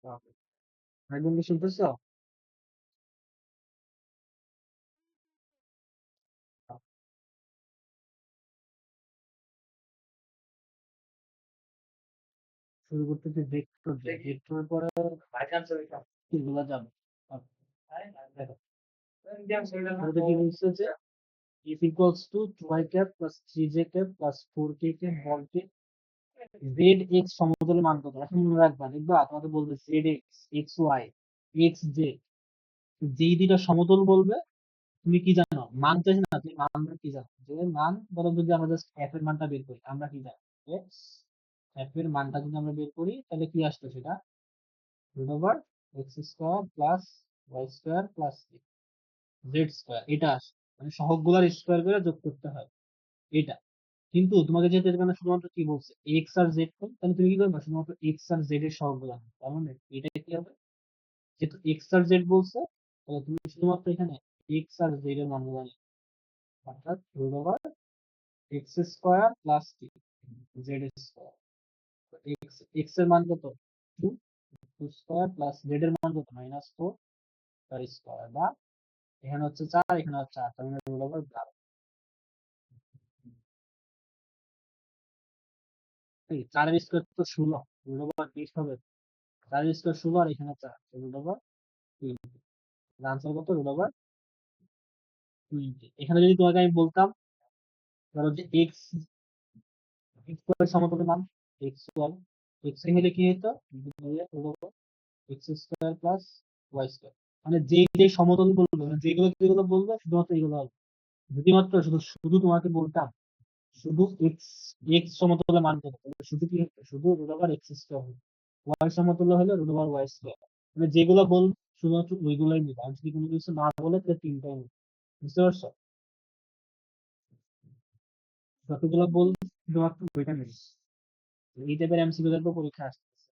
একদম কি শুনতেছো? শুরু করতেছি ভেক্টর দিয়ে। ভেক্টরের পরে এগুলো যাবে। দেখো, শুরুতে কি বলছে যে if equals to 2i cap plus 3j cap plus 4k cap ball cap z x সমতলের মান কত? এখন মনে রাখবা, দেখবা তোমাকে বলবে z x x y x j, যেই দুইটা সমতল বলবে তুমি কি জানো মান চাইছে না, তুমি মান কি জানো যে মান, ধরো যদি আমরা জাস্ট f এর মানটা বের করি, আমরা কি জানি যে f এর মানটা যদি আমরা বের করি তাহলে কি আসতো সেটা root over x square plus y square plus z square, এটা আসে। মানে সহগগুলোর স্কোয়ার করে যোগ করতে হয় এটা। কিন্তু তোমাকে যেহেতু এখানে শুধুমাত্র কি বলছে এক্স আর জেড, তাহলে তুমি কি করবে শুধুমাত্র এক্স আর জেড এর সহগগুলো আনবে। তার মানে এটা কি হবে, যেহেতু এক্স আর জেড বলছে তাহলে তুমি শুধুমাত্র এখানে এক্স আর জেড এর মানগুলো আনবে। অর্থাৎ root over x square plus কি জেড স্কোয়ার। এক্স এক্স এর মান কত, two, two square plus z এর মান কত মাইনাস ফোর তার স্কোয়ার, বা এখানে হচ্ছে চার, এখানে হচ্ছে আট, তার মানে রুট ওভার 12। এই চারের স্কোয়ার তো 16, রুট ওভার 20 হবে। চারের স্কোয়ার 16 আর এখানে চার, রুট ওভার 20। আনসার কত, রুট ওভার 20। এখানে যদি তোমাকে আমি বলতাম ধরো যে এক্স এক্স ওয়াই সমতলের মান এক্স ওয়াই, এক্স হলে কি হতো root over x square plus y square. মানে যে যে সমতল বলবো, মানে যেগুলো যেগুলো বলবো শুধুমাত্র এগুলো হবে। যদি মাত্র শুধু শুধু তোমাকে বলতাম শুধু এক্স এক্স সমতলে মান কত, তাহলে শুধু কি হতো শুধু রুট ওভার এক্স স্কোয়ার হবে। ওয়াই সমতুল্য হলে রুট ওভার ওয়াই স্কোয়ার। মানে যেগুলো বল শুধুমাত্র ওইগুলোই নিবে, আর যদি কোনো কিছু না বলে তাহলে তিনটাই নিবে। বুঝতে পারছো? যতগুলো বল শুধুমাত্র ওইটা নিবে। এই টাইপের এমসিকিউ দেখবো পরীক্ষা আসতেছে।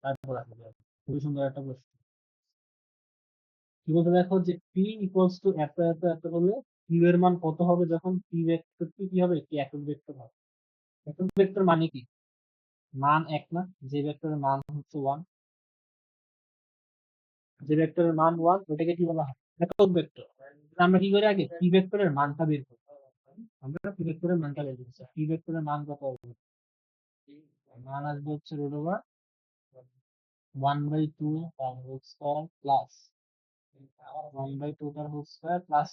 তারপর আসবে খুবই সুন্দর একটা প্রশ্ন। কি বলতে দেখো যে পি ইকুয়ালস টু এত এত এত হলে কিউ এর মান কত হবে যখন পি ভেক্টরটি কি হবে, কি একক ভেক্টর হবে। একক ভেক্টর মানে কি, মান এক না, যে ভেক্টরের মান হচ্ছে ওয়ান, যে ভেক্টরের মান ওয়ান ওটাকে কি বলা হয় একক ভেক্টর। আমরা কি করি আগে পি ভেক্টরের মানটা বের করি। আমরা পি ভেক্টরের মানটা বের করছি, পি ভেক্টরের মান কত হবে, মান আসবে হচ্ছে root over one by two তার whole square plus one by two তার হোল স্কয়ার প্লাস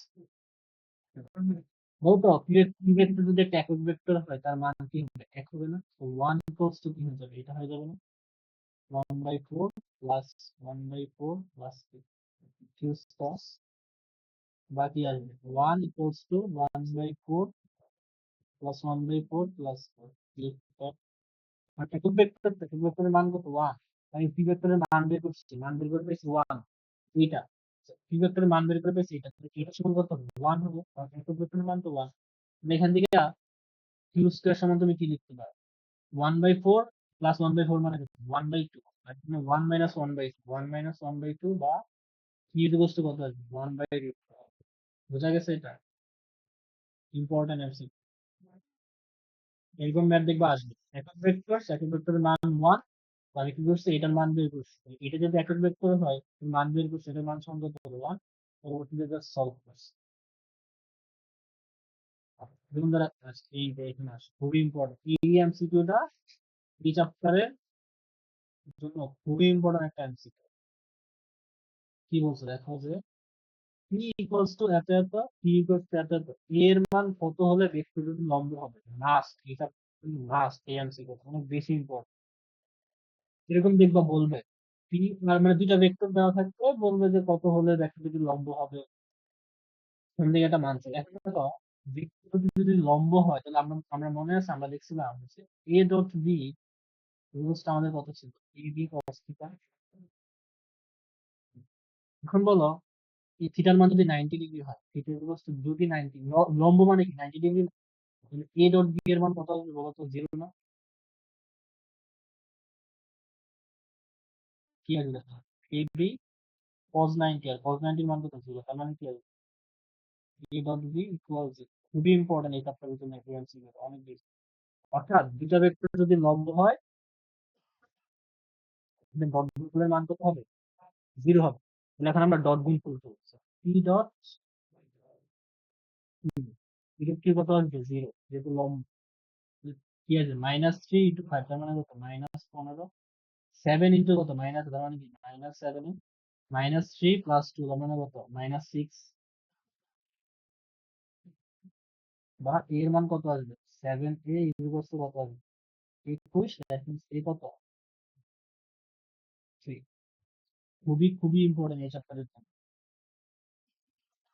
বলতো পি ভেক্টর যদি একটা একক ভেক্টর হয় তার মান কি হবে এক হবে না, তো ওয়ান ইকুয়ালস টু কি হয়ে যাবে, এটা হয়ে যাবে না one by four plus one by four plus Q square, বাকি আসবে one equals to one by four plus one by four plus একক ভেক্টর, একক ভেক্টরের মান কত ওয়ান, আমি পি ভেক্টরের মান বের করছি, মান বের করে পেয়েছি ওয়ান, এইটা পি ভেক্টরের মান বের করে পেয়েছি, এটা এটা সমান কত ওয়ান হবে, কারণ একক ভেক্টরের মান তো ওয়ান। এখান থেকে কিউ স্কয়ার সমান তুমি কি লিখতে পারো, one by four plus one by four মানে one by two, one minus one by two, one minus one by two, বা কিউ বস্তু কত আসবে ওয়ান বাই রুট। বোঝা গেছে এটা ইম্পর্টেন্ট এমসিকিউ। এরকম ম্যাথ দেখবা আসবে, একক ভেক্টর একক ভেক্টরের মান ওয়ান, আমি কি করছি এটার মান বের করছি, এটা যদি একক ভেক্টর হয় তুমি মান বের করছো, এটার মান সংযত করে ওয়ান, পরবর্তীতে জাস্ট সলভ করছি। দেখুন যারা এই যে এখানে আসে খুবই ইম্পর্টেন্ট এই এমসিকিউটা, এই চ্যাপ্টারের জন্য খুবই ইম্পর্টেন্ট একটা এমসিকিউ। কি বলছে দেখো যে পি ইকুয়ালস টু এত এত, পি ইকুয়ালস টু এত এত, এর মান কত হলে ভেক্টরটি লম্ব হবে, লাস্ট এটা লাস্ট এই এমসিকিউ অনেক বেশি ইম্পর্টেন্ট। এরকম দেখবা বলবে পি মানে দুইটা ভেক্টর দেওয়া থাকবে, বলবে যে কত হলে ভেক্টরটি লম্ব হবে, কোন দিকে এটা মানছে। এখন দেখো ভেক্টর যদি লম্ব হয় তাহলে আমরা আমরা মনে আছে আমরা দেখছিলাম হচ্ছে এ ডট বি রুলসটা আমাদের কত ছিল, এ বি কস থিটা। এখন বলো এই থিটার মান যদি 90 ডিগ্রি হয়, থিটা ইকুয়ালস টু যদি 90, লম্ব মানে কি 90 ডিগ্রি, এ ডট বি এর মান কত হবে বলো তো, জিরো না, কি আসবে এ বি cos 90 আর cos 90 এর মান কত জিরো, তার মানে কি আসবে A dot B equal zero. খুবই ইম্পর্টেন্ট এই চ্যাপ্টারের জন্য এফিসিয়েন্সি অনেক বেশি। অর্থাৎ দুইটা ভেক্টর যদি লম্ব হয়, ডট গুণফলের মান কত হবে? 0 হবে। তাহলে এখন আমরা ডট গুণফল করব। পি ডট কি কত আসবে? 0, যেহেতু লম্ব কি আছে -3 × 5, তার মানে কত? -15। 7 ইন্টু কত? মাইনাস, তার মানে কি -7, -3 + 2, তার মানে কত? -6। বা এর মান কত আসবে? 7a ইকুয়ালস টু কত আসবে? 21। দ্যাট মিন্স এ কত? 3। খুবই খুবই ইম্পর্টেন্ট এই চ্যাপ্টারের জন্য।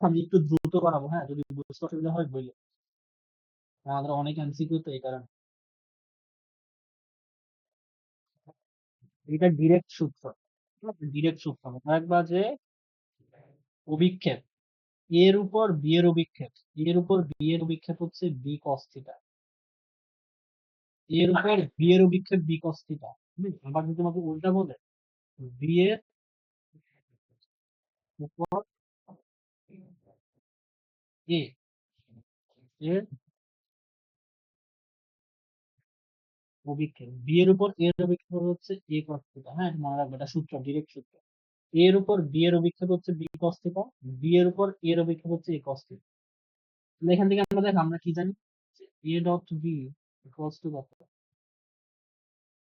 আমি একটু দ্রুত করাবো, হ্যাঁ, যদি বুঝতে অসুবিধা হয় বললে। আমাদের অনেক এমসিকিউ তো, এই কারণে। এটা ডিরেক্ট সূত্র, ডিরেক্ট সূত্র। একবার যে অভিক্ষেপ এর উপর বি এর অভিক্ষেপ, এর উপর বি এর অভিক্ষেপ হচ্ছে বি কস থিটা। এর উপর বি এর অভিক্ষেপ বি কস থিটা। আবার যদি তোমাকে উল্টা বলে, বি এর উপর এ এর অভিক্ষেপ, বি এর উপর এর অভিক্ষেপ হচ্ছে এ কস থিটা। হ্যাঁ, এটা মনে রাখবে, এটা সূত্র, ডিরেক্ট সূত্র। এর উপর বি এর অভিক্ষেপ হচ্ছে বি কস থিটা, বি এর উপর এর অভিক্ষেপ হচ্ছে এ কস থিটা। এখান থেকে আমরা দেখ, আমরা কি জানি? A dot B equals to কত?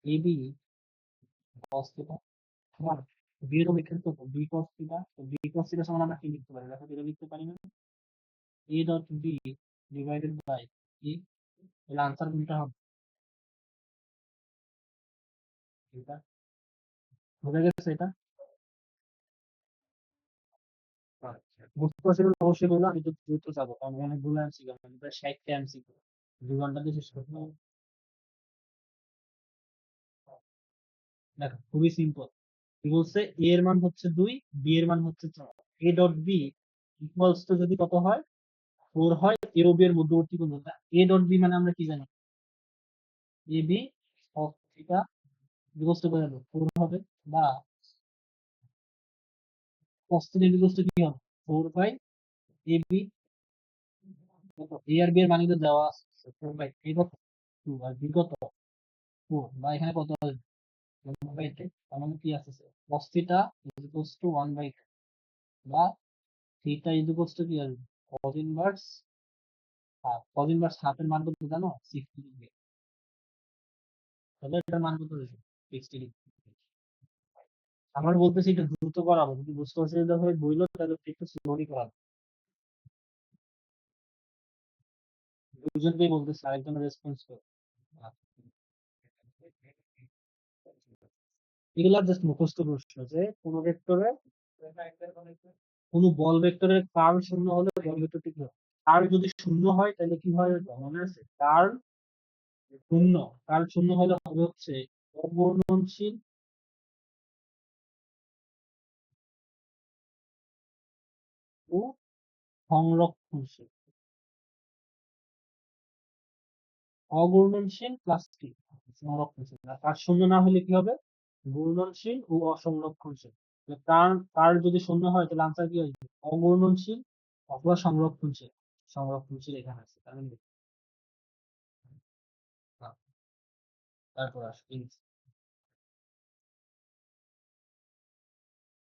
A B cos theta. আবার বি এর অভিক্ষেপ কত? B cos theta. তো বি কস থিটা সমান আমরা কি লিখতে পারি? দেখো, এটা লিখতে পারি না? A dot B divided by A. তাহলে আনসার কোনটা হবে? এটা বোঝা গেছে এটা? বুঝতে পারছি না অবশ্যই বলবো, আমি তো দ্রুত যাবো কারণ অনেকগুলো এমসিকিউ, প্রায় 60টা এমসিকিউ, 2 ঘন্টা দিয়ে শেষ করতে হবে। দেখো, খুবই সিম্পল। কি বলছে? এ এর মান হচ্ছে 2, বি এর মান হচ্ছে 4। A dot B equals to যদি কত হয়? 4 হয়। এ ও বি এর মধ্যবর্তী কোণ কোনটা? এ ডট বি মানে আমরা কি জানি? A B cos theta equals to কত হবে? 4 হবে। বা cos থিটা ইকুয়ালস টু কি হবে? 4 বাই এ বি। এ আর বি এর মান কিন্তু দেওয়া আছে। 4 বাই এ কত? 2, আর বি কত? 4। বা এখানে কত আসবে? 1 বাই 3। তার মানে কি আছে? cos theta equals to 1 by 3, বা থিটা ইকুয়ালস টু কি আসবে? cos inverse half. cos inverse half এর মান কত জানো? 60 ডিগ্রি। তাহলে এটার মান কত হয়েছে? 60 ডিগ্রি। আমার বলতেছি একটু দ্রুত করাবো, যদি বুঝতে অসুবিধা হয় বইলো, তাহলে একটু স্লোলি করাবো। দুজনকেই বলতেছি, আরেকজন রেসপন্স করো। এগুলা জাস্ট মুখস্থ প্রশ্ন, যে কোন ভেক্টরে, কোন বল ভেক্টরের কার্ল শূন্য হলে বল ভেক্টরটি কি হয়? কার্ল যদি শূন্য হয় তাহলে কি হয় ওটা মনে আছে? কার্ল শূন্য, কার্ল শূন্য হলে হবে হচ্ছে অঘূর্ণনশীল ও সংরক্ষণশীল। অঘূর্ণনশীল প্লাস কি? সংরক্ষণশীল। আর কার্ল শূন্য না হলে কি হবে? ঘূর্ণনশীল ও অসংরক্ষণশীল। কার্ল কার্ল যদি শূন্য হয় তাহলে আনসার কি আসবে? অঘূর্ণনশীল অথবা সংরক্ষণশীল। সংরক্ষণশীল এখানে আছে, তাহলে তারপর আসবে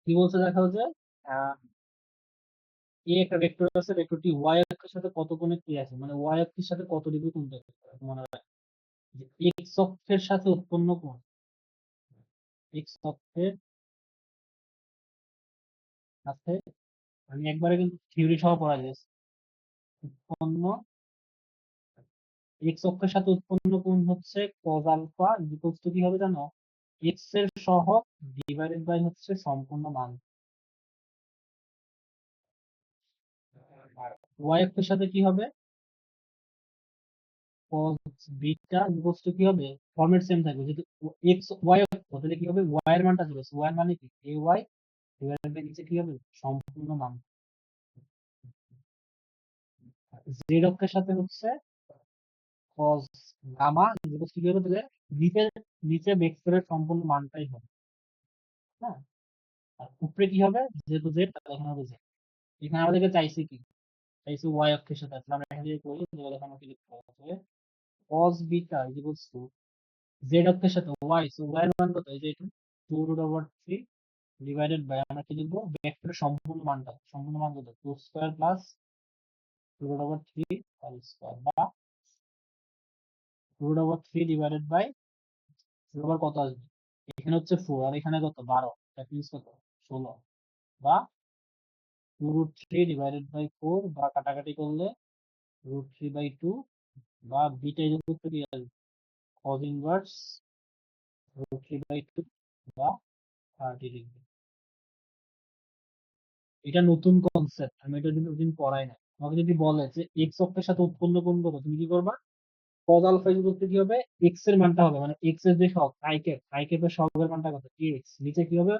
কি বলছে? দেখা হচ্ছে এ একটা ভেক্টর আছে, ভেক্টরটি ওয়াই অক্ষের সাথে কত কোণে কি আছে, মানে ওয়াই অক্ষের সাথে কত ডিগ্রি কোণ থাকে। মনে রাখ যে এক্স অক্ষের সাথে উৎপন্ন কোণ, এক্স অক্ষের সাথে, আমি একবারে কিন্তু থিওরি সহ পড়া যায়, উৎপন্ন এক্স অক্ষের সাথে উৎপন্ন কোণ হচ্ছে cos আলফা ইকুয়ালস টু কি হবে জানো? এক্স এর সহগ ডিভাইডেড বাই হচ্ছে সম্পূর্ণ মান। আর ওয়াই অক্ষের সাথে কি হবে? cos বিটা ইকুয়ালস টু কি হবে? ফরম্যাট সেম থাকবে, যদি এক্স ওয়াই অক্ষ, তাহলে কি হবে? ওয়াই এর মানটা চলে আসবে। ওয়াই এর মানে কি? এ ওয়াই ডিভাইডেড বাই নিচে কি হবে? সম্পূর্ণ মান। জেড অক্ষের সাথে হচ্ছে cos গামা ইকুয়ালস টু কি হবে? তাহলে নিচে নিচে ভেক্টরের সম্পূর্ণ মানটাই হবে। হ্যাঁ, আর উপরে কি হবে? যেহেতু জেড, তাহলে এখানে হবে জেড। এখানে আমাদেরকে চাইছে কি? চাইছে ওয়াই অক্ষের সাথে। তাহলে আমরা এখান থেকে করি, তাহলে এখানে কি লিখতে হবে? cos beta equals to Z অক্ষের সাথে ওয়াই, সো ওয়াই এর মান কত? এই যে এটা 2√3 ডিভাইডেড বাই আমরা কি লিখবো ভেক্টরের সম্পূর্ণ মান কত 2 স্কয়ার প্লাস 2√3 হোল স্কয়ার বা 2√3 ডিভাইডেড বাই কত আসবে এখানে হচ্ছে 4 আর এখানে কত 12 দ্যাট মিন্স কত 16 বা 2√3 ডিভাইডেড বাই 4 বা কাটাকাটি করলে √3/2 বা বিটা এর উপর কি আসবে cos ইনভার্স √3/2 বা 30 ডিগ্রি। এটা নতুন কনসেপ্ট, আমি এটা দিন পড়াই না। আমাকে যদি বলে যে এক্স অক্ষের সাথে উৎপন্ন কোণ কত, তুমি কি করবা? cos আলফা ইজ করতে কি হবে, এক্স এর মানটা হবে মানে এক্স এর যে সহগ আই ক্যাপ এর সহগের মানটা কত এক্স, নিচে কি হবে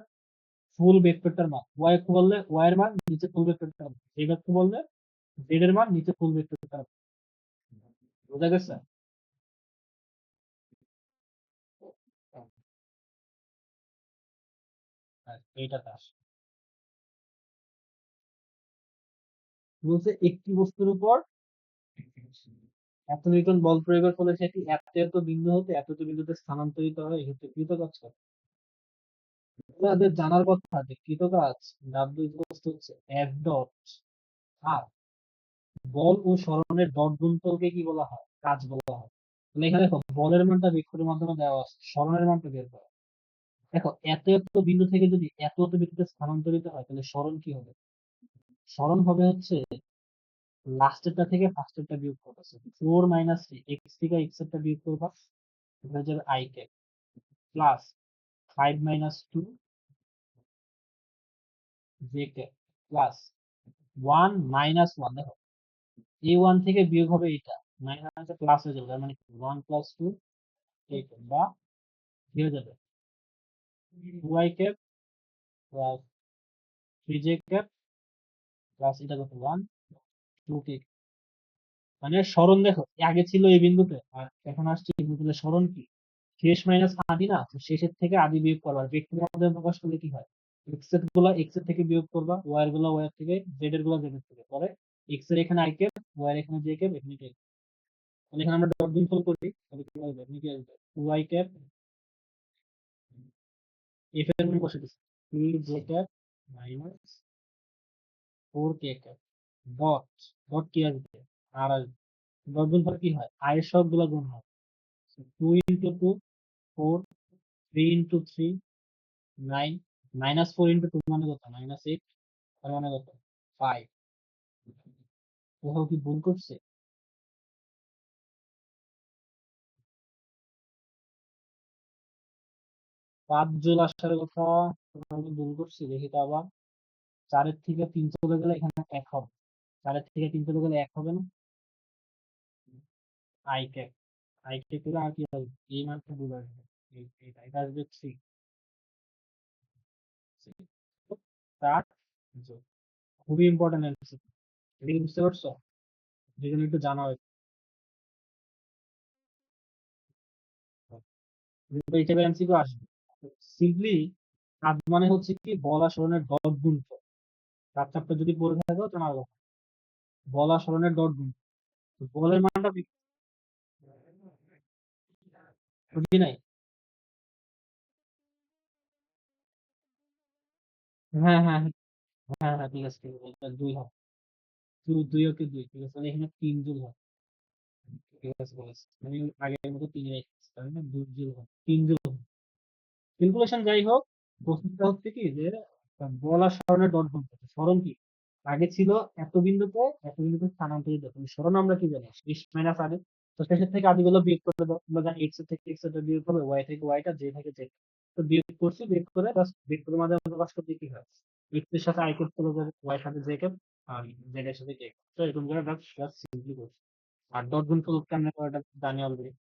ফুল ভেক্টরটার মান, ওয়াই অক্ষ বললে ওয়াই এর মান, নিচে ফুল ভেক্টরটার মান, জেড অক্ষ বললে জেড এর মান, নিচে ফুল ভেক্টরটার মান। বোঝা গেছে? এইটাতে আসে বলছে একটি বস্তুর উপর এত নিউটন বল প্রয়োগের ফলে সেটি এত এত বিন্দু হতে এত এত বিন্দুতে স্থানান্তরিত হয় এক্ষেত্রে কৃতকাজ করে। আমাদের জানার কথা যে কৃতকাজ ডাব্লিউ হচ্ছে এফ ডট আর বল ও সরণের ডট গুণফলকে কি বলা হয় কাজ বলা হয়। তাহলে এখানে দেখো বলের মানটা ভেক্টরের মাধ্যমে দেওয়া আছে, সরণের মানটা বের করো। দেখো এত এত বিন্দু থেকে যদি এত এত বিন্দুতে স্থানান্তরিত হয় তাহলে সরণ কি হবে? সরণ হবে হচ্ছে লাস্টেরটা থেকে ফার্স্টেরটা বিয়োগ করতেছে 4 - 3 এক্স থেকে এক্স এরটা বিয়োগ করবা, এটা হচ্ছে I cap plus 5 - 2 J cap plus 1 - 1। দেখো এই 1 থেকে বিয়োগ হবে এটা, মাইনাস প্লাস হয়ে যাবে, তার মানে 1 + 2 এ ক্যাপ বা কি হয়ে যাবে 2i cap plus 3j cap plus এটা কত 1 2k। মানে সরণ দেখো আগে ছিল এই বিন্দুতে আর এখন আসছে এই বিন্দুতে, সরণ কি শেষ মাইনাস আদি না, তো শেষের থেকে আদি বিয়োগ করবা, আর ভেক্টরের মাধ্যমে প্রকাশ করলে কি হয় এক্স এর থেকে বিয়োগ করবা, ওয়াই এর গুলা ওয়াই এর থেকে, জেড এর গুলা জেড এর থেকে, পরে এক্স এর এখানে আই ক্যাপ, ওয়াই এর এখানে জে ক্যাপ, এখানে কে। তাহলে এখানে আমরা ডট গুণফল করি তাহলে কি হবে এখানে কি আসবে 2i ক্যাপ এফ এর মান বসে দিচ্ছি 3j cap minus 4k cap dot dot কি আসবে আর আসবে, ডট গুণফল কি হয় আয়ের সবগুলা গুণ হয়, 2 × 2 4, 3 × 3 9, -4 × 2 মানে কত -8, তার মানে কত 5। কোথাও কি ভুল করছে? 5 জুল আসার কথা কোথাও কি ভুল করছি দেখি তো আবার। 4-এর থেকে 3 চলে গেলে এখানে 1 হবে, 4-এর থেকে 3 চলে গেলে 1 হবে না, আই ক্যাপ আই ক্যাপ এর আর কি হবে এই মানটা ভুল আসবে, এটা আসবে 3 তার যোগ। খুবই ইম্পর্টেন্ট অ্যান্সার, এটা কি বুঝতে পারছো? যেখানে একটু জানা হয় এই টাইপের এমসিকিউ আসবে। সিম্পলি কাজ মানে হচ্ছে কি বলা সরণের ডট গুণফল, চার চারটা যদি পড়ে থাকো জানার কথা বলা সরণের ডট গুণ, তো বলের মানটা বুঝি নাই। হ্যাঁ হ্যাঁ হ্যাঁ হ্যাঁ হ্যাঁ ঠিক আছে ঠিক আছে, এটা 2 হবে, 2 ওকে 2 ঠিক আছে, তাহলে এখানে 3 জুল হয়। ঠিক আছে বলেছি আমি আগের মতো 3 রেখেছি, তাই না 2 জুল হয় 3 জুল। ক্যালকুলেশন যাই হোক, প্রশ্নটা হচ্ছে কি যে বলা সরণের ডট গুণ করতে, সরণ কি আগে ছিল এত বিন্দুতে স্থানান্তরিত, সরণ আমরা কি জানি বিশ মাইনাস আগে, তো শেষের থেকে আদিগুলো বিয়োগ করে দাও, আমরা জানি এক্স এর থেকে এক্স এর বিয়োগ হবে, ওয়াই থেকে ওয়াইটা, জে থেকে জে, তো বিয়োগ করছি, বিয়োগ করে জাস্ট ভেক্টরের মাধ্যমে প্রকাশ করতে কি হয় এক্স এর সাথে আই ক্যাপ চলে যাবে, ওয়াই এর সাথে জে ক্যাপ, আর জেড এর সাথে কে ক্যাপ, তো এরকম করে জাস্ট সিম্পলি করছি। আর ডট গুণফল কেমনে করে এটা জানি অলরেডি।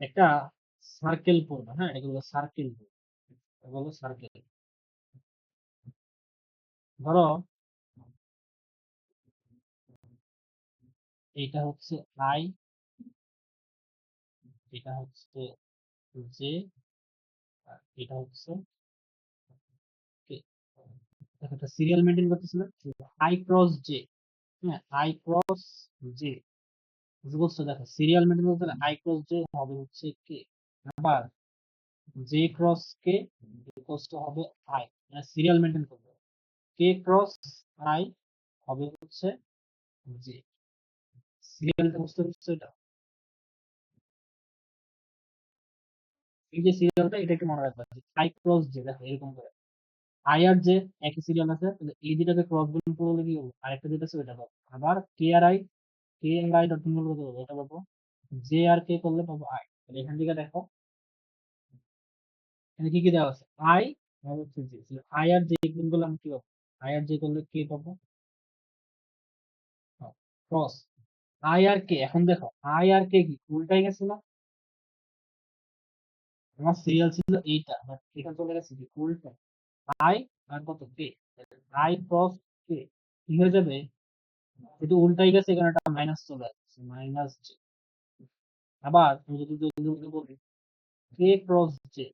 একটা সার্কেল পড়বা, হ্যাঁ এটাকে বলে সার্কেল, বলো সার্কেল। ধরো এটা হচ্ছে আই, এটা হচ্ছে জে, আর এটা হচ্ছে কে। দেখো একটা সিরিয়াল মেনটেন করতেছিল আই ক্রস জে, হ্যাঁ আই ক্রস জে, বুঝতে পারছো? দেখো সিরিয়াল মেনটেন করতে গেলে আই ক্রস জে হবে হচ্ছে কে, আবার J cross K equals to হবে আই, মানে সিরিয়াল মেনটেন করবে। কে ক্রস আই হবে হচ্ছে জে। সিরিয়ালটা বুঝতে পারছো? এটা এই যে সিরিয়ালটা, এটা একটু মনে রাখবা যে আই ক্রস জে, দেখো এরকম করে আই আর জে একই সিরিয়াল আছে, তাহলে এই দুটাকে ক্রস গুণ করলে কি হবে, আরেকটা যেটা আছে ওইটা পাবো। আবার কে আর আই ডট গুণ করলে কত পাবো, এটা পাবো। জে আর কে করলে পাবো আই। তাহলে এখান থেকে দেখো এখানে কি কি দেওয়া আছে, আই আর হচ্ছে জে, আই আর জে গুণ করলে আমি কি পাবো, আই আর জে করলে কে পাবো, ক্রস আই আর কে। এখন দেখো আই আর কে কি উল্টাই গেছে না, আমার সিরিয়াল ছিল এইটা, বাট এখানে চলে গেছে কি উল্টা, আই আর কত কে, আই ক্রস কে কি হয়ে যাবে, যেহেতু উল্টাই গেছে এখানে একটা মাইনাস চলে আসছে, মাইনাস জে। আবার তুমি যদি যদি বলি কে ক্রস জে,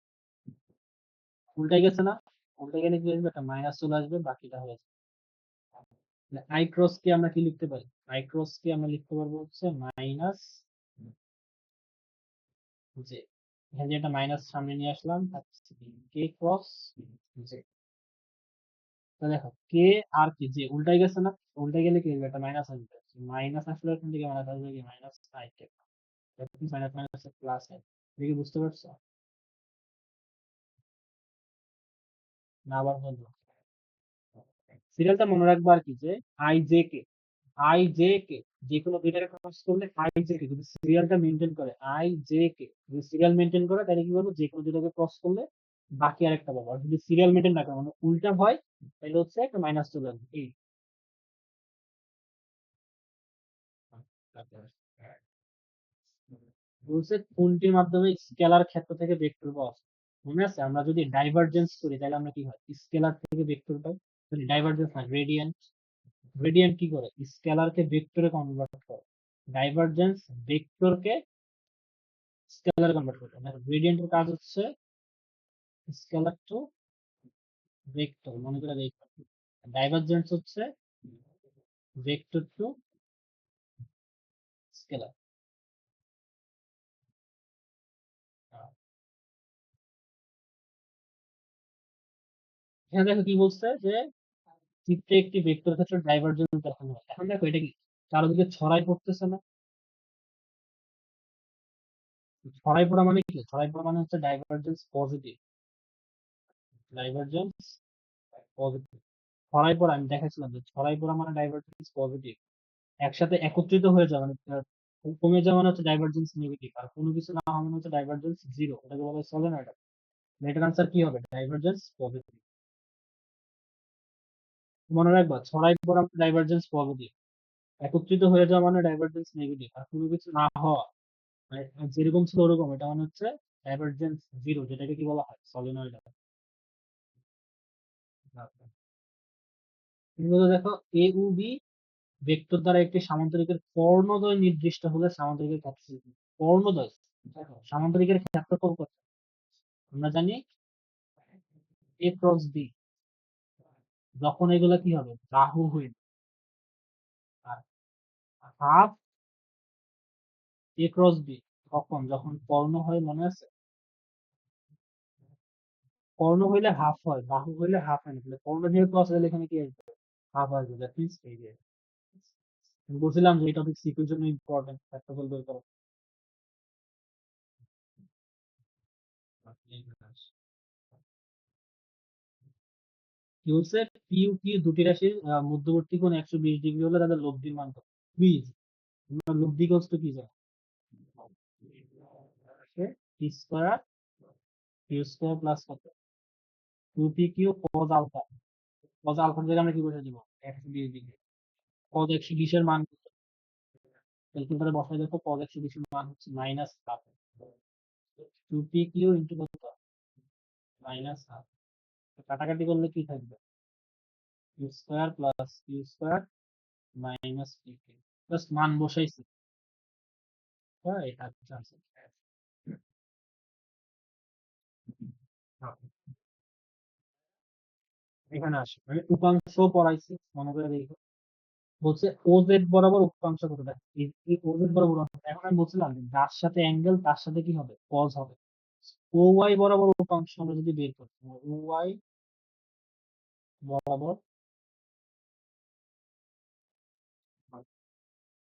উল্টাই গেছে না, উল্টাই গেলে কি আসবে, একটা মাইনাস চলে আসবে, বাকিটা হয়ে যাবে। আই ক্রস কে আমরা কি লিখতে পারি, আই ক্রস কে আমরা লিখতে পারবো হচ্ছে মাইনাস জে। এখানে যে একটা মাইনাস সামনে নিয়ে আসলাম, কে ক্রস জে। তো দেখো কে আর কি জে উল্টাই গেছে না, উল্টাই গেলে কি হবে, একটা মাইনাস আসবে, মাইনাস আসলে এখান থেকে মাইনাস আসবে কি minus I K, minus minus plus I. এটা কি বুঝতে পারছো? না আবার বলবো, সিরিয়ালটা মনে রাখবো আর কি যে I J K, I J কে যে কোনো দুইটাকে ক্রস করলে আই জে কে যদি সিরিয়ালটা মেনটেন করে, আই জে কে যদি সিরিয়াল মেনটেন করে তাহলে কি বলবো, যে কোনো দুইটাকে ক্রস করলে বাকি আরেকটা পাবো। আর যদি সিরিয়াল মেনটেন না করে মানে উল্টা হয়, তাহলে হচ্ছে একটা মাইনাস চলে আসবে এই। বলছে কোনটির মাধ্যমে স্কেলার ক্ষেত্র থেকে ভেক্টর পাওয়া যায়? মনে আছে আমরা যদি ডাইভারজেন্স করি তাহলে আমরা কি হয়, স্কেলার থেকে ভেক্টর পাই। ডাইভারজেন্স না গ্রেডিয়েন্ট, গ্রেডিয়েন্ট কি করে, স্কেলারকে ভেক্টরে কনভার্ট করে, ডাইভারজেন্স ভেক্টরকে স্কেলারে কনভার্ট করে। দেখো গ্রেডিয়েন্টের কাজ হচ্ছে স্কেলার টু ভেক্টর, মনে করে ভেক্টর। ডাইভারজেন্স হচ্ছে ভেক্টর টু স্কেলার। এখানে দেখো কি বলছে যে চিত্রে একটি ভেক্টর ক্ষেত্রে ডাইভারজেন্স দেখানো হয়। এখন দেখো এটা কি চারদিকে ছড়াই পড়তেছে না, ছড়াই পড়া মানে কি, ছড়াই পড়া মানে হচ্ছে ডাইভারজেন্স পজিটিভ, ডাইভারজেন্স পজিটিভ। ছড়াই পড়া আমি দেখাচ্ছিলাম যে ছড়াই পড়া মানে ডাইভারজেন্স পজিটিভ, একসাথে একত্রিত হয়ে যাওয়া মানে কমে যাওয়া মানে হচ্ছে ডাইভারজেন্স নেগেটিভ, আর কোনো কিছু না হওয়া মানে হচ্ছে ডাইভারজেন্স জিরো, এটাকে বলা হয় সলিনয়েড। এটার আনসার কি হবে, ডাইভারজেন্স পজিটিভ। মনে রাখবা ছড়াই পড়া মানে ডাইভারজেন্স পজিটিভ, একত্রিত হয়ে যাওয়া মানে ডাইভারজেন্স নেগেটিভ, আর কোনো কিছু না হওয়া মানে যেরকম ছিল ওরকম, এটা মানে হচ্ছে ডাইভারজেন্স জিরো, যেটাকে কি বলা হয় সলিনয়েড। কিন্তু দেখো এ ও বি ভেক্টর দ্বারা একটি সামান্তরিকের কর্ণদ্বয় নির্দিষ্ট হলে সামান্তরিকের ক্ষেত্রফল কি? কর্ণদ্বয়, দেখো সামান্তরিকের ক্ষেত্রফল কত, আমরা জানি এ ক্রস বি, যখন এগুলা কি হবে বাহু হইবে, আর হাফ এ ক্রস বি কখন, যখন কর্ণ হয়, মনে আছে? কর্ণ হইলে হাফ হয়, বাহু হইলে হাফ হয় না, তাহলে কর্ণ দিয়ে ক্রস হলে এখানে কি আসবে, হাফ আসবে, দ্যাট মিন্স এই যে আমি বলছিলাম যে এই টপিক সিকিউর জন্য ইম্পর্টেন্ট, ক্ষেত্রফল বের করা। কি বলছে, পি ও কিউ দুটি রাশির মধ্যবর্তী কোণ 120 ডিগ্রি হলে তাদের লব্ধির মান কত? কুইজ, তোমরা লব্ধি কষ্ট কি জানো, P square Q square plus কত, 2p Q cos alpha, cause আলফার জায়গায় আমরা কি বসে দিব, 120 ডিগ্রি। কজ 120 এর মান কত, ক্যালকুলেটরে বসাই দেখো, কজ 120 এর মান হচ্ছে minus half, 2p Q into কত, মাইনাস হাফ। কাটাকাটি করলে কি থাকবে, Q square plus Q square minus P Q, just মান বসাইছি, হ্যাঁ এটা হচ্ছে answer। এখানে আসে আমি উপাংশ পড়াইছি, মনে করে দেখো। বলছে ওজেড বরাবর উৎপাংশ কত, দেখ এই ওজেড বরাবর এখন আমি বলছিলাম যে যার সাথে অ্যাঙ্গেল তার সাথে কি হবে, কজ হবে। ও ওয়াই বরাবর উপাংশ আমরা যদি বের করি, ও ওয়াই বরাবর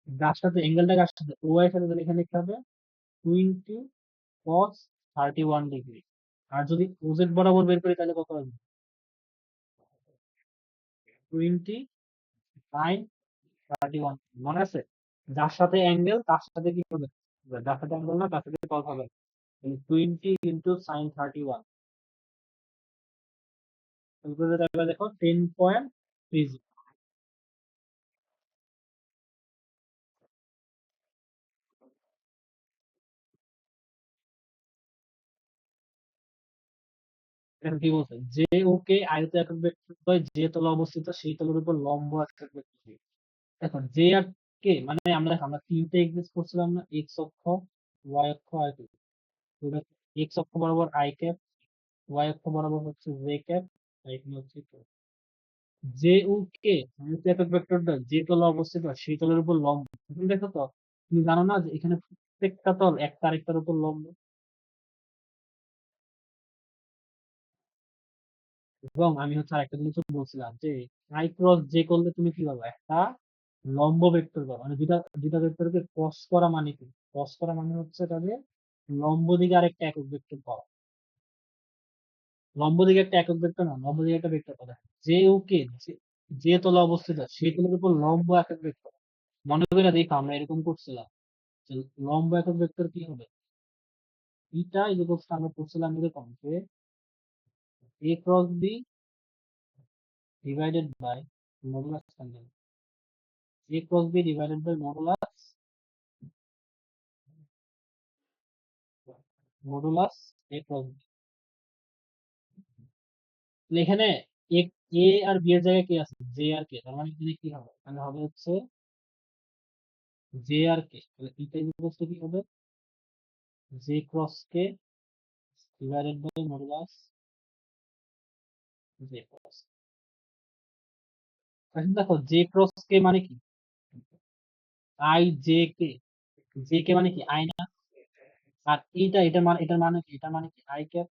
যার সাথে অ্যাঙ্গেলটা কার সাথে, ও ওয়াই এর সাথে, তাহলে এখানে লিখতে হবে 20 cos 31 ডিগ্রি। আর যদি ওজেড বরাবর বের করি তাহলে কত হবে, 20 sin 31। মনে আছে, যার সাথে অ্যাঙ্গেল তার সাথে কি হবে, যার সাথে অ্যাঙ্গেল না তার সাথে কত হবে, 20 × sin 31। তাহলে দেখো 10.30। এখন কি বলছে, যে ওকে আয়ত একক ভেক্টর হয় যে তলে অবস্থিত সেই তলের উপর লম্ব একক ভেক্টর। এখন জে আর কে মানে আমরা তিনটে এক্সিস্ট করছিলাম না, এক্স অক্ষ, ওয়াই অক্ষ আর কি। এক্স অক্ষ বরাবর আই ক্যাপ, ওয়াই অক্ষ বরাবর হচ্ছে জে ক্যাপ, আর এখানে হচ্ছে কে। যে ও কে আয়ত একক ভেক্টরটা যে তলে অবস্থিত সেই তলের উপর লম্ব। তুমি দেখো তো, তুমি জানো না যে এখানে প্রত্যেকটা তল একটা আরেকটার উপর লম্ব। এবং আমি হচ্ছে আরেকটা জিনিস বলছিলাম যে আই ক্রস জে করলে তুমি কি পাবে, একটা লম্ব ভেক্টর পাবে। মানে দুইটা দুইটা ভেক্টরকে ক্রস করা মানে কি, ক্রস করা মানে হচ্ছে তাদের লম্ব দিকে আরেকটা একক ভেক্টর পাওয়া। লম্ব দিকে একটা একক ভেক্টর না, লম্ব দিকে একটা ভেক্টর পাওয়া। যে ওকে যে তলে অবস্থিত সেই তলের উপর লম্ব একক ভেক্টর। মনে করে দেখো আমরা এরকম করছিলাম যে লম্ব একক ভেক্টর কি হবে, এটা ইকুয়ালস আমরা করছিলাম এরকম যে A cross B divided by modulus tangent, A cross B divided by modulus modulus A cross B. এখানে এ এ আর বি এর জায়গায় কি আছে, জে আর কে, তার মানে এখানে কি হবে, মানে হবে হচ্ছে জে আর কে। তাহলে এটা ইকুয়ালস কি হবে, J cross K divided by modulus J cross. এখন দেখো জে ক্রস কে মানে কি, I J K, J K মানে কি আই না। আর এটার মানে কি, এটা মানে কি আই ক্যাপ।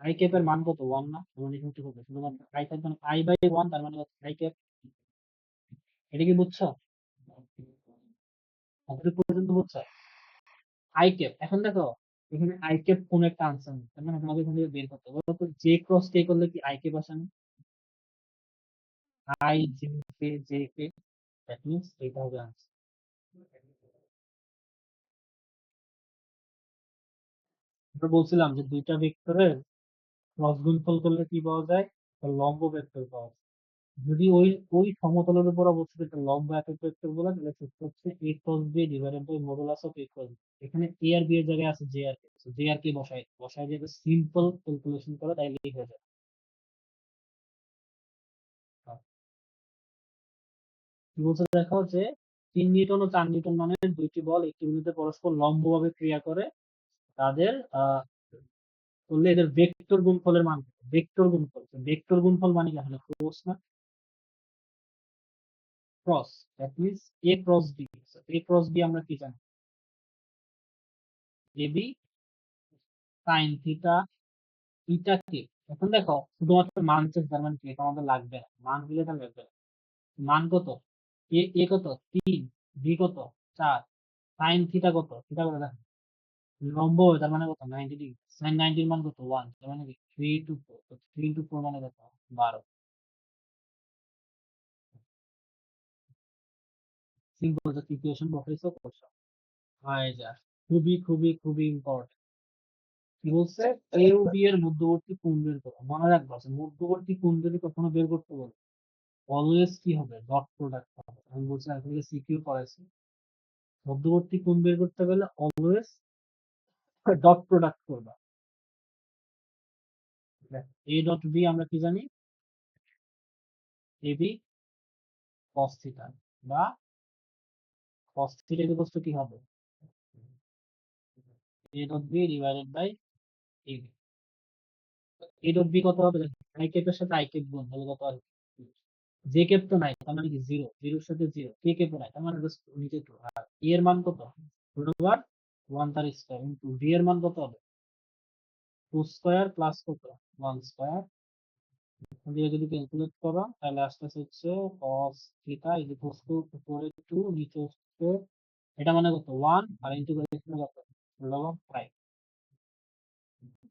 আই ক্যাপ এর মান কত, 1 না, তার মানে এখানে কি হবে, শুধুমাত্র আই থাকবে না, আই বাই 1, তার মানে আই ক্যাপ। এটা কি বুঝছো, কতটুকু পর্যন্ত বুঝছো, আই ক্যাপ। এখন দেখো এখানে আই ক্যাপ কোন একটা আনসার নেই, তার মানে তোমাকে এখান থেকে বের করতে হবে তো জে ক্রস কে করলে কি আই ক্যাপ আসে না, I J K, that means এটা হবে আনসার। আমরা বলছিলাম যে দুইটা ভেক্টরের ক্রস গুণফল করলে কি পাওয়া যায়, একটা লম্ব ভেক্টর পাওয়া যায়। যদি ওই ওই সমতলের উপর অবস্থিত একটা লম্ব একক ভেক্টর বলে, তাহলে সূত্র হচ্ছে A cross B divided by modulus of A cross B. এখানে এ আর বি এর জায়গায় আছে জে আর কে, জে আর কে বসাই বসাই যদি সিম্পল ক্যালকুলেশন করে তাইলে হয়ে যায়। কি বলছে দেখো যে 3 নিউটন ও 4 নিউটন মানের দুইটি বল একটি বিন্দুতে পরস্পর লম্বভাবে ক্রিয়া করে, তাদের করলে এদের ভেক্টর গুণফলের মান কত? ভেক্টর গুণফল, ভেক্টর গুণফল মানে কি আসলে ক্রস না, cross, that means A cross B. A cross B আমরা কি জানি, A B sine theta, theta কে। এখন দেখো শুধুমাত্র মান চেঞ্জ, তার মানে কি এটা আমাদের লাগবে না, মান দিলে এটা লাগবে না। মান কত, এ কত 3, বি কত 4, সাইন থিটা কত, থিটা কত দেখো লম্ব, তার মানে কত 90 ডিগ্রি, সাইন 90 এর মান কত 1, তার মানে কি 3 into 4, 3 into 4 মানে কত 12। সিম্পল, যে ইকুয়েশন বসাইছো করছো হয় যা। খুবই খুবই খুবই ইম্পর্টেন্ট। কি বলছে, এ ও বি এর মধ্যবর্তী কোণ বের করো। মনে রাখবা যে মধ্যবর্তী কোণ যদি কখনো বের করতে বলে অলওয়েজ কি হবে, ডট প্রোডাক্ট হবে। আমি বলছি আপনাকে সিকিউ করাইছি, মধ্যবর্তী কোণ বের করতে গেলে অলওয়েজ ডট প্রোডাক্ট করবা। এ ডট বি আমরা কি জানি, এ বি কস থিটা, বা কস থিটা ইকুয়ালস টু কি হবে, A dot B divided by A B. A dot B কত হবে, আই ক্যাপের সাথে আই ক্যাপ গুণ তাহলে কত হবে, জে ক্যাপ তো নাই, তার মানে কি জিরো, জিরোর সাথে জিরো, কে ক্যাপ নাই, তার মানে জাস্ট নিচে টু। আর ই এর মান কত, রুট ওভার ওয়ান তার স্কোয়ার ইন্টু ডি এর মান কত হবে, টু স্কোয়ার প্লাস কত, ওয়ান স্কোয়ার। দিয়ে যদি ক্যালকুলেট করো তাহলে আসতেছে হচ্ছে cos theta is equals two উপরে 2 নিচে হচ্ছে, এটা মানে কত 1 আর ইনটু করে এখানে কত লগ অফ 5।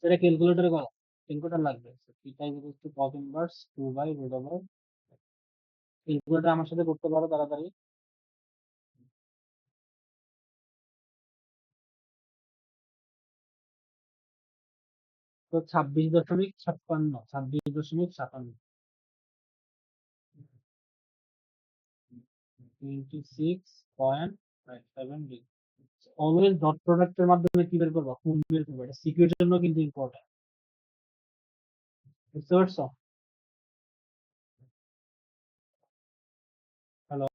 এটা ক্যালকুলেটরে করো, ক্যালকুলেটর লাগবে। Theta is equals to cos inverse 2 by root over, calculator আমার সাথে করতে পারো তাড়াতাড়ি। তো 26.56, 26.56, 26.57 ডিগ্রি। অলওয়েজ ডট প্রোডাক্টের মাধ্যমে কি বের করবা, কোণ বের করবা, এটা সিকিউর জন্য কিন্তু ইম্পর্টেন্ট, বুঝতে পারছো? হ্যালো,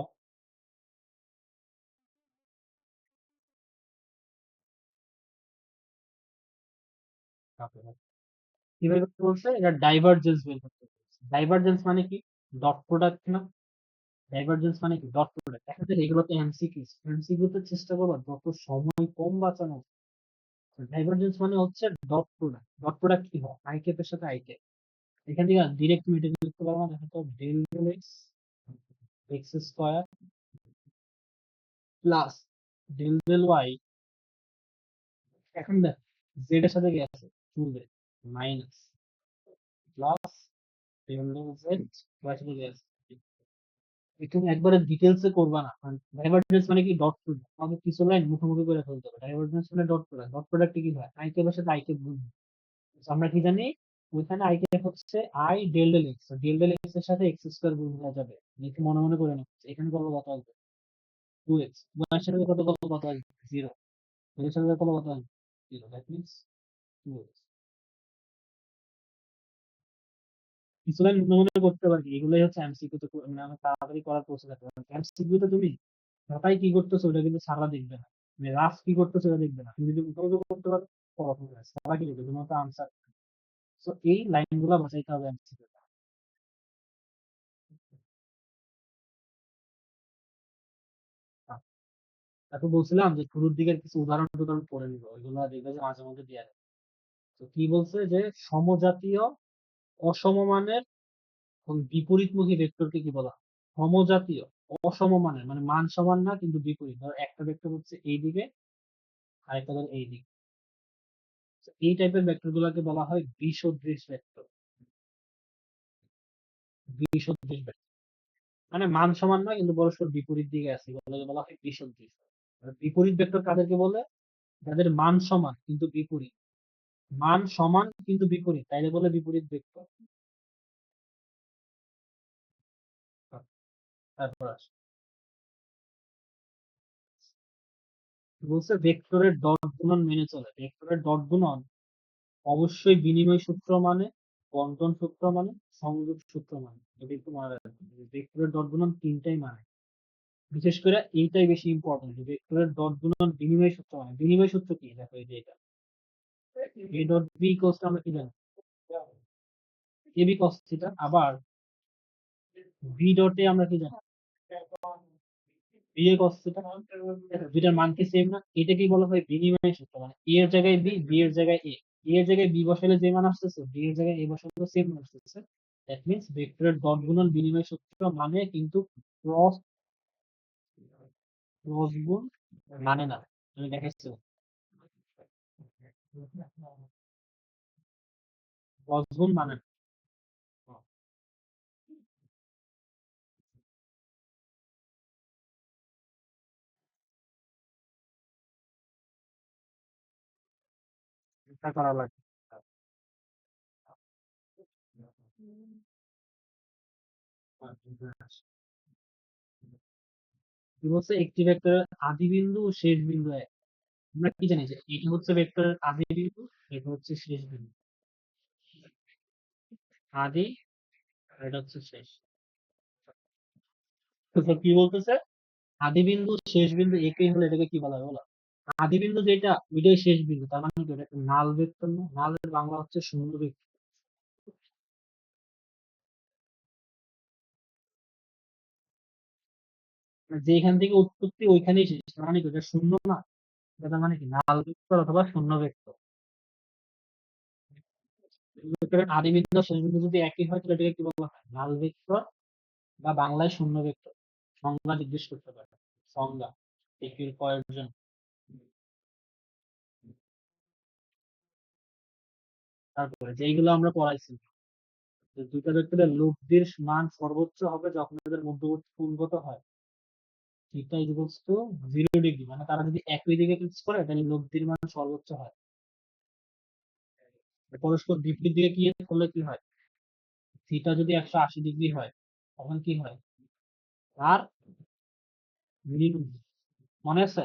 কিভাবে করতে বলছে, এটা ডাইভারজেন্স বের করতে বলছে। ডাইভারজেন্স মানে কি, ডট প্রোডাক্ট না, ডাইভারজেন্স মানে কি ডট প্রোডাক্ট। দেখা যায় এগুলোতে এমসিকিউ, এমসিকিউ তে চেষ্টা করবা যত সময় কম বাঁচানো। ডাইভারজেন্স মানে হচ্ছে ডট প্রোডাক্ট, ডট প্রোডাক্ট কি হয়, আই ক্যাপের সাথে আই ক্যাপ। এখান থেকে ডিরেক্ট মিটে লিখতে পারবো না, দেখো তো del del X, X square plus del del Y. এখন দেখ জেড এর সাথে কি আছে, two Z minus plus del del Z Y সাথে কি আছে। তুমি একবারে ডিটেলসে করবা না, কারণ ডাইভারজেন্স মানে কি ডট প্রোডাক্ট, আমাকে কিছু লাইন মুখোমুখি করে ফেলতে হবে। ডাইভারজেন্স মানে ডট প্রোডাক্ট, ডট প্রোডাক্টে কি হয়, আই ক্যাপের সাথে আই ক্যাপ গুণ হয়। তো আমরা কি জানি, ওইখানে আই ক্যাপ হচ্ছে I del del X, del del X এর সাথে এক্স স্কোয়ার গুণ হয়ে যাবে। একটু মনে মনে করে নাও, এখানে কত কত আসবে, টু এক্স, ওয়াই এর সাথে কত কত কত আসবে, জিরো, এর সাথে কত কত আসবে, zero, that means two X. কিছু লাইন মনে মনে করতে পারি, এগুলোই হচ্ছে এমসিকিউ তে মানে আমি তাড়াতাড়ি করার প্রসেস আছে। এমসিকিউ তে তুমি খাতায় কি করতেছো ওটা কিন্তু সারা দেখবে না, মানে রাফ কি করতেছো ওটা দেখবে না, তুমি যদি মুখে করতে পারো পড়াশোনা আছে, সারা কি দেখবে তোমার তো আনসার। সো এই লাইন গুলা বাঁচাইতে হবে এমসিকিউ। তারপর বলছিলাম যে শুরুর দিকের কিছু উদাহরণ টুদাহরণ পড়ে নিবো, ওইগুলো দেখবে যে মাঝে মধ্যে দিয়ে দেয়। তো কি বলছে যে সমজাতীয় অসমমানের এবং বিপরীতমুখী ভেক্টরকে কি বলা হয়? সমজাতীয় অসমমানের মানে মান সমান না কিন্তু বিপরীত, ধর একটা ভেক্টর হচ্ছে এই দিকে আর একটা ধর এই দিকে। তো এই টাইপের ভেক্টর গুলোকে বলা হয় বিসদৃশ ভেক্টর। বিসদৃশ ভেক্টর মানে মান সমান না কিন্তু পরস্পর বিপরীত দিকে আছে, এগুলোকে বলা হয় বিসদৃশ। আর বিপরীত ভেক্টর কাদেরকে বলে, যাদের মান সমান কিন্তু বিপরীত, মান সমান কিন্তু বিপরীত তাইলে বলে বিপরীত ভেক্টর। তারপর আসে বলছে ভেক্টরের ডট গুণন মেনে চলে, ভেক্টরের ডট গুণন অবশ্যই বিনিময় সূত্র মানে, বন্টন সূত্র মানে, সংযোগ সূত্র মানে। এটা একটু মনে রাখবেন, ভেক্টরের ডট গুণন তিনটাই মানে। বিশেষ করে এইটাই বেশি ইম্পর্টেন্ট, ভেক্টরের ডট গুণন বিনিময় সূত্র মানে। বিনিময় সূত্র কি, দেখো এই যে এটা A dot B equals to আমরা কি জানি, এ বি কস থিটা। আবার বি ডটে আমরা কি জানি, বি এ কস থিটা। দুইটার মান কি সেম না, এটাকেই বলা হয় বিনিময় সূত্র মানে। এ এর জায়গায় বি, বি এর জায়গায় এ, এ এর জায়গায় বি বসালে যে মান আসতেছে বি এর জায়গায় এ বসালে সেম মান আসতেছে। দ্যাট মিন্স ভেক্টরের ডট গুণন বিনিময় সূত্র মানে কিন্তু ক্রস, ক্রস গুণ মানে না। আমি দেখাচ্ছি, ক্রস গুণ মানে না। এটা করা লাগবে। কি বলছে, একটি ভেক্টরের আদি বিন্দু ও শেষ বিন্দু এক। আমরা কি জানি যে এটা হচ্ছে ভেক্টরের আদি বিন্দু, এটা হচ্ছে শেষ বিন্দু। আদি আর এটা হচ্ছে শেষ। তো কি বলতেছে, আদি বিন্দু শেষ বিন্দু একই হলে এটাকে কি বলা হয় বলো? আদি বিন্দু যেটা ওইটাই শেষ বিন্দু, তার মানে কি ওটা একটা নাল ভেক্টর না? নালের বাংলা হচ্ছে শূন্য ভেক্টর। যেখান থেকে উৎপত্তি ওইখানেই শেষ, তার মানে কি ওটা শূন্য না? এটা মানে কি নাল ভেক্টর অথবা শূন্য ভেক্টর। ভেক্টরের আদি বিন্দু শেষ বিন্দু যদি একই হয় তাহলে এটাকে কি বলা হয়? নাল ভেক্টর বা বাংলায় শূন্য ভেক্টর। সংজ্ঞা নির্দেশ করতে পারে, সংজ্ঞা এটির প্রয়োজন। তারপরে যেইগুলো আমরা পড়াইছি, যে দুইটা ভেক্টরের লব্ধির মান সর্বোচ্চ হবে যখন এদের মধ্যবর্তী কোণ কত হয়? থিটা ইকুয়ালস টু 0 ডিগ্রি, মানে তারা যদি একই দিকে ফিক্স করে তাহলে লব্ধির মান সর্বোচ্চ হয়। পরস্পর বিপরীত দিকে কি করলে কি হয়? থিটা যদি 180 ডিগ্রি হয় তখন কি হয়? আর মনে আছে?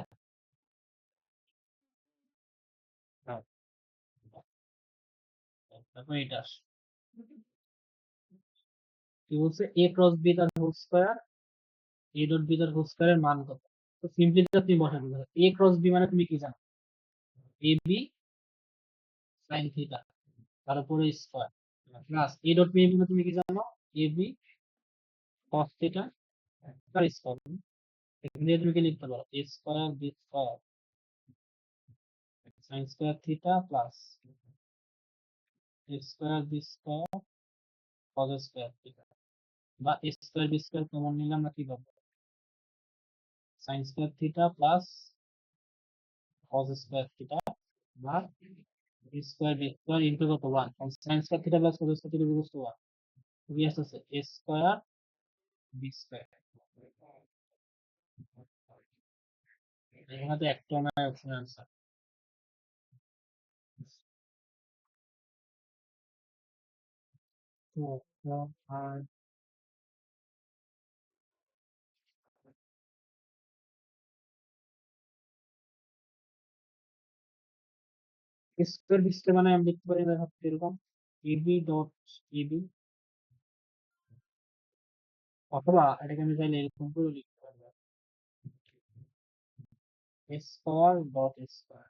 হ্যাঁ, তারপর এটা আসে। কি বলছে? এ ক্রস বি তার whole square, A dot B তার হোল স্কয়ারের মান কত? তো সিম্পলি তুমি বসাতে পারো এ ক্রস বি মানে তুমি কি জানো? এ বি সাইন থিটা তার উপরে square plus A dot B মানে তুমি কি জানো? এ বি কস থিটা তার স্কয়ার। এখানে তুমি কি লিখতে পারো? A square B square sine square theta plus A square B square cos square theta, বা A square B square common নিলে আমরা কি পাবো? Sine square theta plus cos square theta বা A square B square into কত 1, sine square theta plus cos square theta equals to 1। কি আসছে? এ square B square. এখানে তো একটা না অপশন आंसर। তো আর স্কয়ার বি স্কয়ার মানে আমি লিখতে পারি দেখো এরকম এবি ডট এবি, অথবা এটাকে আমি চাইলে এরকম করে লিখতে পারি স্কয়ার ডট স্কয়ার।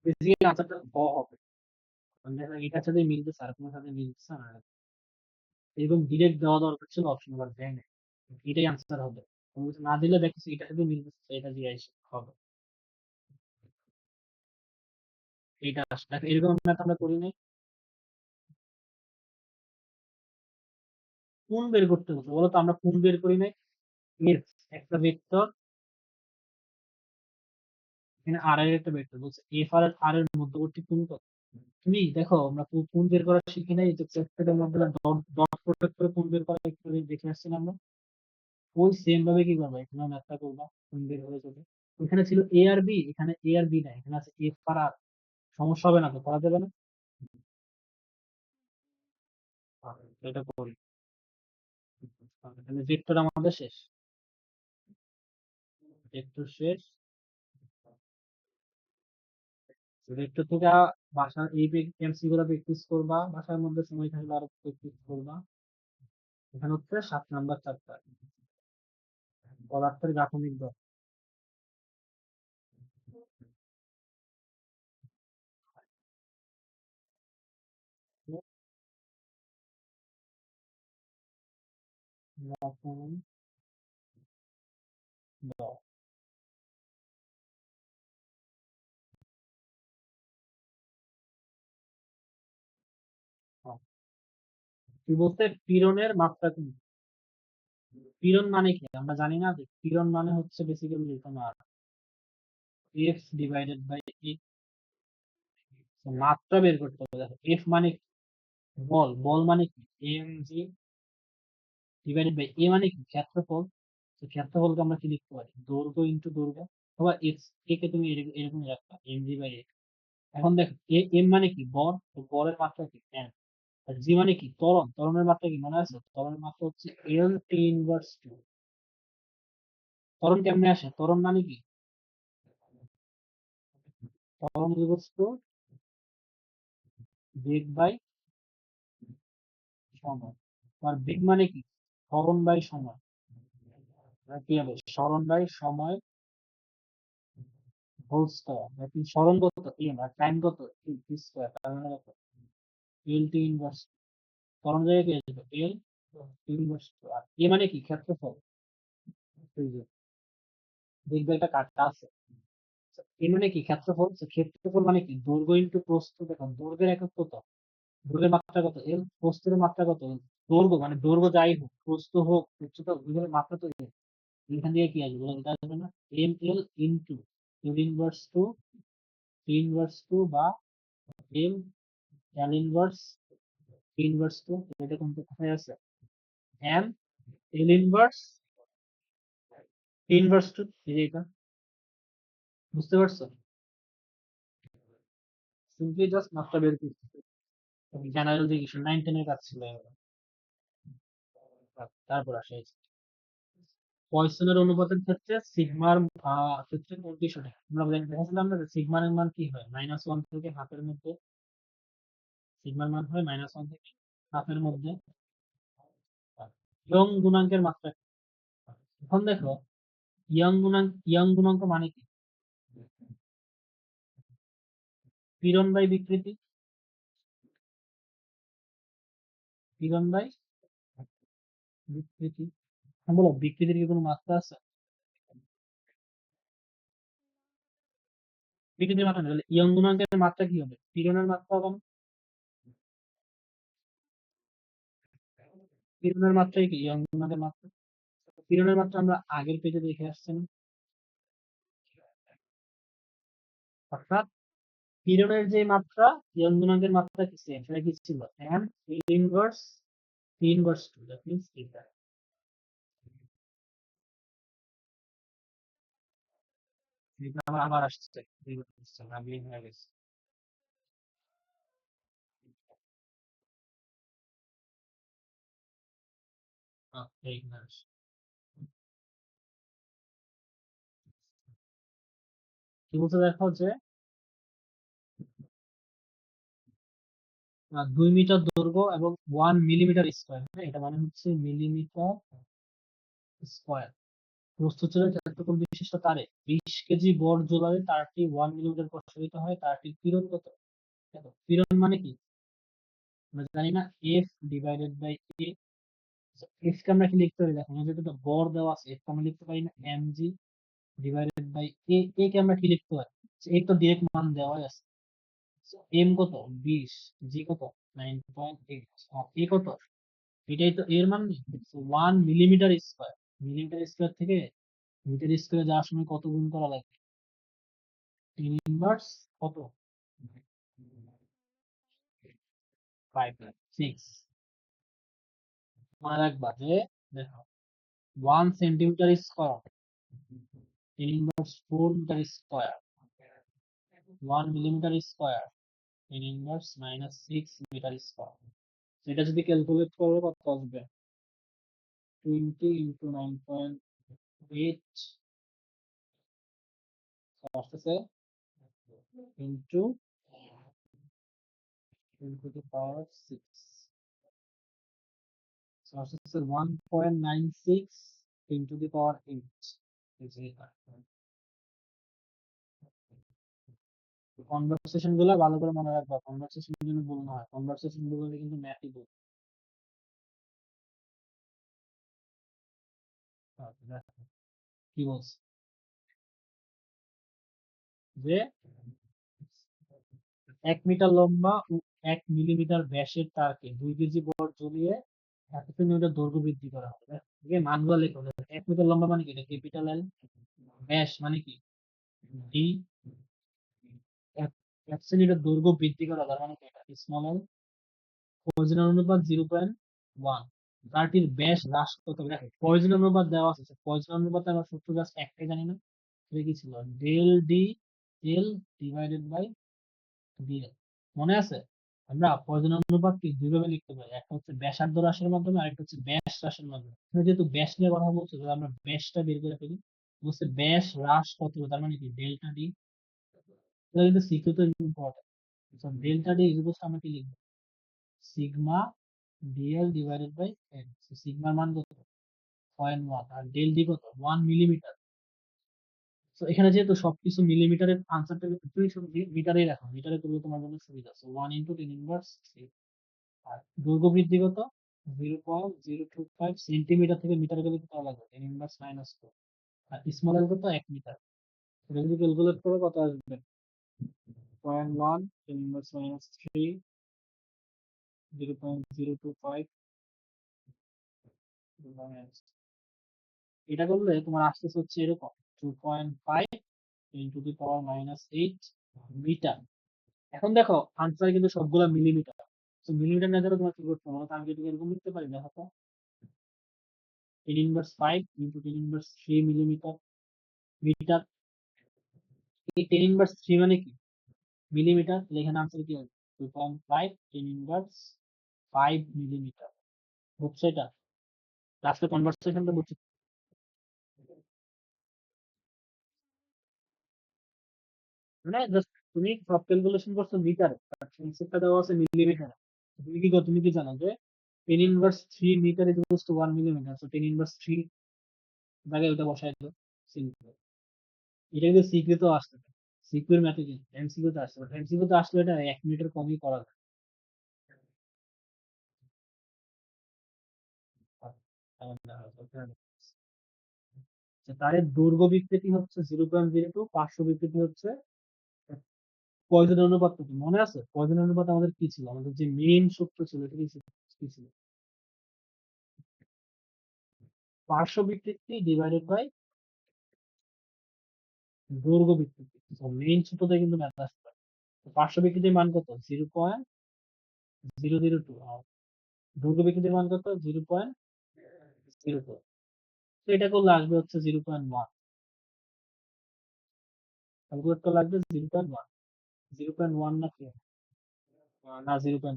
বেসিক্যালি আনসারটা ক হবে, মানে দেখো এটার সাথে মিলতেছে আর কোনো সাথে মিলতেছে না, এরকম ডিরেক্ট দেওয়া দরকার ছিল, অপশন নাম্বার দেয় না, এটাই আনসার হবে। তুমি যদি না দিলে দেখতেছি এটার সাথে মিলতেছে, এটা দিয়ে হবে। এইটা আসলে দেখো এরকম ম্যাথ আমরা করি নাই। কোণ বের করতে বলছে বলো তো, আমরা কোণ বের করি নাই। এর একটা ভেক্টর, এখানে আর এর একটা ভেক্টর বলছে এফ আর আর এর মধ্যবর্তী কোণ কত? তুমি দেখো আমরা কোণ বের করা শিখি নাই, যে চ্যাপ্টারের মধ্যে ডট ডট প্রোডাক্ট করে কোণ বের করা একটু আগে দেখে আসছিলাম আমরা। ওই সেম ভাবে কি করবা, এখানে ম্যাথটা করবা, কোণ বের হয়ে যাবে। ওখানে ছিল এ আর বি, এখানে এ আর বি না, এখানে আছে এফ আর আর। সমস্যা হবে না তো, করা যাবে না? এটা করি, তাহলে ভেক্টর আমাদের শেষ, ভেক্টর শেষ। ভেক্টর থেকে বাসার এই এমসি গুলো প্র্যাকটিস করবা, বাসার মধ্যে সময় থাকলে আরো প্র্যাকটিস করবা। এখানে হচ্ছে 7 নাম্বার চ্যাপ্টার, পদার্থের গাঠনিক দল। গাঠনিক দল। হ্যাঁ। কি বলতে পীড়নের মাত্রা কিন্তু, পীড়ন মানে কি আমরা জানি না, যে পীড়ন মানে হচ্ছে বেসিক্যালি তোমার এফ ডিভাইডেড বাই এ। মাত্রা বের করতে হবে, দেখো এফ মানে কি? বল, বল মানে কি? এম জি ডিভাইডেড বাই এ মানে কি? ক্ষেত্রফল। তো ক্ষেত্রফলকে আমরা কি লিখতে পারি? দৈর্ঘ্য ইনটু দৈর্ঘ্য, অথবা এক্স এ কে তুমি এরকম রাখবা এম জি বাই এ। এখন দেখো এ এম মানে কি? বল, তো বলের মাত্রা কি? এম। আর জি মানে কি? ত্বরণ, ত্বরণের মাত্রা কি মনে আছে? ত্বরণের মাত্রা হচ্ছে এল টি ইনভার্স টু। ত্বরণ কেমনে আসে? ত্বরণ মানে কি? ত্বরণ ইকুয়ালস টু বেগ বাই সময়। আর বেগ মানে কি? ত্বরণ বাই সময়। কি হবে? সরণ বাই সময় হোল স্কয়ার। নাকি সরণ কত? এম, আর টাইম কত? টি স্কয়ার। তার মানে কত? এল টি ইনভার্স। ত্বরণ জায়গায় কি আসবে? এল ইনভার্স আর এ মানে কি ক্ষেত্রফল। এই যে দেখবে একটা কাটটা আছে। এ মানে কি ক্ষেত্রফল। ক্ষেত্রফল মানে কি দৈর্ঘ্য ইন্টু প্রস্থ। দেখো দৈর্ঘ্যের একক কত, দৈর্ঘ্যের মাত্রা কত এল, প্রস্থের মাত্রা কত এল। দৈর্ঘ্য মানে দৈর্ঘ্য যাই হোক, প্রস্থ হোক, উচ্চতা, দৈর্ঘ্যের মাত্রা তো এল। এখান থেকে কি আসবে এটা আসবে না, M L into inverse two বা এম এল ইনভার্স টু। এটা কিন্তু কোথায় আছে, এম এল ইনভার্স টু, এই যে এটা, বুঝতে পারছো? সিম্পলি জাস্ট মাত্রা বের করতে জেনারেল ডিভিশন 9-10 এর কাজ ছিল এগুলো। তারপর আসে পয়সনের অনুপাতের ক্ষেত্রে সিগমার ক্ষেত্রে কোনটি সঠিক। আমরা দেখেছিলাম না যে সিগমার এর মান কি হয়, -1 থেকে হাফের মধ্যে। সিগমার মান হয় -1 থেকে হাফের মধ্যে। ইয়ং গুণাঙ্কের মাত্রা কি? এখন দেখো ইয়ং গুণাঙ্ক মানে কি, পীড়ন বাই বিকৃতি, পীড়ন বাই বিকৃতি। এখন বলো বিকৃতির কি কোনো মাত্রা আছে? বিকৃতির মাত্রা নেই, তাহলে ইয়ং গুণাঙ্কের মাত্রা কি হবে, পীড়নের মাত্রা হবে না? পীড়নের মাত্রাই কি ইয়ং গুণাঙ্কের মাত্রা। পীড়নের মাত্রা আমরা আগের পেজে দেখে আসছি না? অর্থাৎ পীড়নের যে মাত্রা, ইয়ং গুণাঙ্কের মাত্রা কি সেম, সেটা কি ছিল M inverse two, that means এটা। এটা আমার আবার আসছে, আমি হয়ে গেছে। এইখানে আসছে। কি বলতে দেখো যে 2 মিটার দৈর্ঘ্য এবং 1 মিলিমিটার স্কোয়ার, হ্যাঁ এটা মানে হচ্ছে মিলিমিটার স্কোয়ার। প্রস্থচ্ছেদের ক্ষেত্রফল বিশিষ্ট তারে 20 কেজি বর জোড়ালে তারটি 1 মিলিমিটার প্রসারিত হয়, তারটির পীড়ন কত। দেখো পীড়ন মানে কি আমরা জানি না, F divided by A. F কে আমরা কি লিখতে পারি, দেখো যেহেতু একটা বর দেওয়া আছে, এফ কে আমরা লিখতে পারি না এম জি ডিভাইডেড বাই এ। এ কে আমরা কি লিখতে পারি, এর তো ডিরেক্ট মান দেওয়াই আছে। এম কত 20, জি কত 9.8, এ কত, এটাই তো এর মান। 1 মিলিমিটার স্কোয়ার, মিলিমিটার স্কোয়ার থেকে মিটার স্কোয়ারে যাওয়ার সময় কত গুণ করা লাগে, 10 ইনভার্স কত, 5/6। মনে রাখবা যে দেখো 1 centimetre square 10 inverse 4 metre square, 1 millimetre square 10 inverse -6 metre square. এটা যদি ক্যালকুলেট করো কত আসবে, 20 × 9.8 আসতেছে ইন্টু 10 to the power 6, আসতেছে 1.96 10 to the power 8। কনভার্সেশন গুলো ভালো করে মনে রাখবা, কনভার্সেশন জন্য ভুল না হয়, কনভার্সেশন গুলো কিন্তু ম্যাথই ভুল। কি বলছে যে 1 মিটার লম্বা ও 1 মিলিমিটার ব্যাসের তারকে 2 কেজি বর ঝুলিয়ে 1 সেন্টিমিটার দৈর্ঘ্য বৃদ্ধি করা হবে। ঠিক আছে, মানগুলো লেখো। 1 মিটার লম্বা মানে কি, এটা ক্যাপিটাল এল। ব্যাস মানে কি ডি। 1 সেন্টিমিটার দৈর্ঘ্য বৃদ্ধি করা তার মানে কি এটা স্মল এল। প্রয়োজনীয় অনুপাত 0.1। তারটির ব্যাস হ্রাস কত, দেখো প্রয়োজনীয় অনুপাত দেওয়া আছে, প্রয়োজনীয় অনুপাত আমরা সূত্র জাস্ট একটাই জানি না, সেটা কি ছিল, del D L divided by DL. মনে আছে? আমরা প্রয়োজনীয় অনুপাত কি দুইভাবে লিখতে পারি, একটা হচ্ছে ব্যাসার্ধ হ্রাসের মাধ্যমে, আরেকটা হচ্ছে ব্যাস হ্রাসের মাধ্যমে। তুমি যেহেতু ব্যাস নিয়ে কথা বলছো, তাহলে আমরা ব্যাসটা বের করে ফেলি। বলছে ব্যাস হ্রাস কত, তার মানে কি ডেল্টা ডি। এটা কিন্তু সিকিউ তো important. Delta D equal to আমরা কি লিখবো, sigma DL divided by N. সিগমার মান কত 0.1 আর ডেল ডি কত 1 মিলিমিটার। তো এখানে যেহেতু সবকিছু মিলিমিটারের আনসারটা তুমি শুধু মিটারেই রাখো, মিটারে করলে তোমার জন্য সুবিধা আছে। 1 × 10 ইনভার্স। আর দৈর্ঘ্য বৃদ্ধি কত, 0.025 সেন্টিমিটার থেকে মিটার গেলে কত লাগবে? 10 ইনভার্স মাইনাস 4। আর স্মল এর কত? 1 মিটার। এটা যদি ক্যালকুলেট করো কত আসবে? 0.1, 10 ইনভার্স মাইনাস 3, 0.025। এটা করলে তোমার আসতেছে হচ্ছে এরকম 2.5 into the power minus 8 metre. এখন দেখো আনসার কিন্তু সবগুলো মিলিমিটার। তো মিলিমিটার না জানলে তোমার কি করতে হবে? আমি যদি এরকম লিখতে পারি, দেখো তো 10 inverse 5 into 10 inverse 3 millimetre metre. এই 10 ইনভার্স 3 মানে কি? মিলিমিটার। তাহলে এখানে আনসার কি হবে? 2.5 10 ইনভার্স 5 মিলিমিটার। বুঝছো এটা? লাস্টে কনভার্সেশনটা বুঝছো? মানে জাস্ট তুমি সব ক্যালকুলেশন করছো মিটারে, বাট কনসেপ্টটা দেওয়া আছে মিলিমিটারে। তুমি কি জানো যে 10 inverse 3 metre equals to 1 millimetre? So 10 inverse 3 জায়গায় ওটা বসাই দিও। সিম্পল। এটা কিন্তু সিকিউ তো আসতে পারে। সিকিউর ম্যাথে কি এমসিকিউ তে আসতে পারে। এমসিকিউ তে আসলে এটা 1 মিনিটের কমই করা যায়। তাহলে দেখো, ওখানে তারের দৈর্ঘ্য বিকৃতি হচ্ছে 0.02, পার্শ্ব বিকৃতি হচ্ছে পয়জন অনুপাত কত? মনে আছে পয়জন অনুপাত আমাদের কি ছিল? আমাদের যে মেইন সূত্র ছিল এটা কি ছিল? পার্শ্ব বিকৃতি ডিভাইডেড বাই দৈর্ঘ্য বিকৃতি। মেইন সূত্রটা কিন্তু ম্যাথ আসতে পারে। তো পার্শ্ব বিকৃতির মান কত? 0.002। আর দৈর্ঘ্য বিকৃতির মান কত? 0.02। তো এটা করলে আসবে হচ্ছে 0.1। ক্যালকুলেট করলে লাগবে 0.1। 0.1 না কি? না, 0.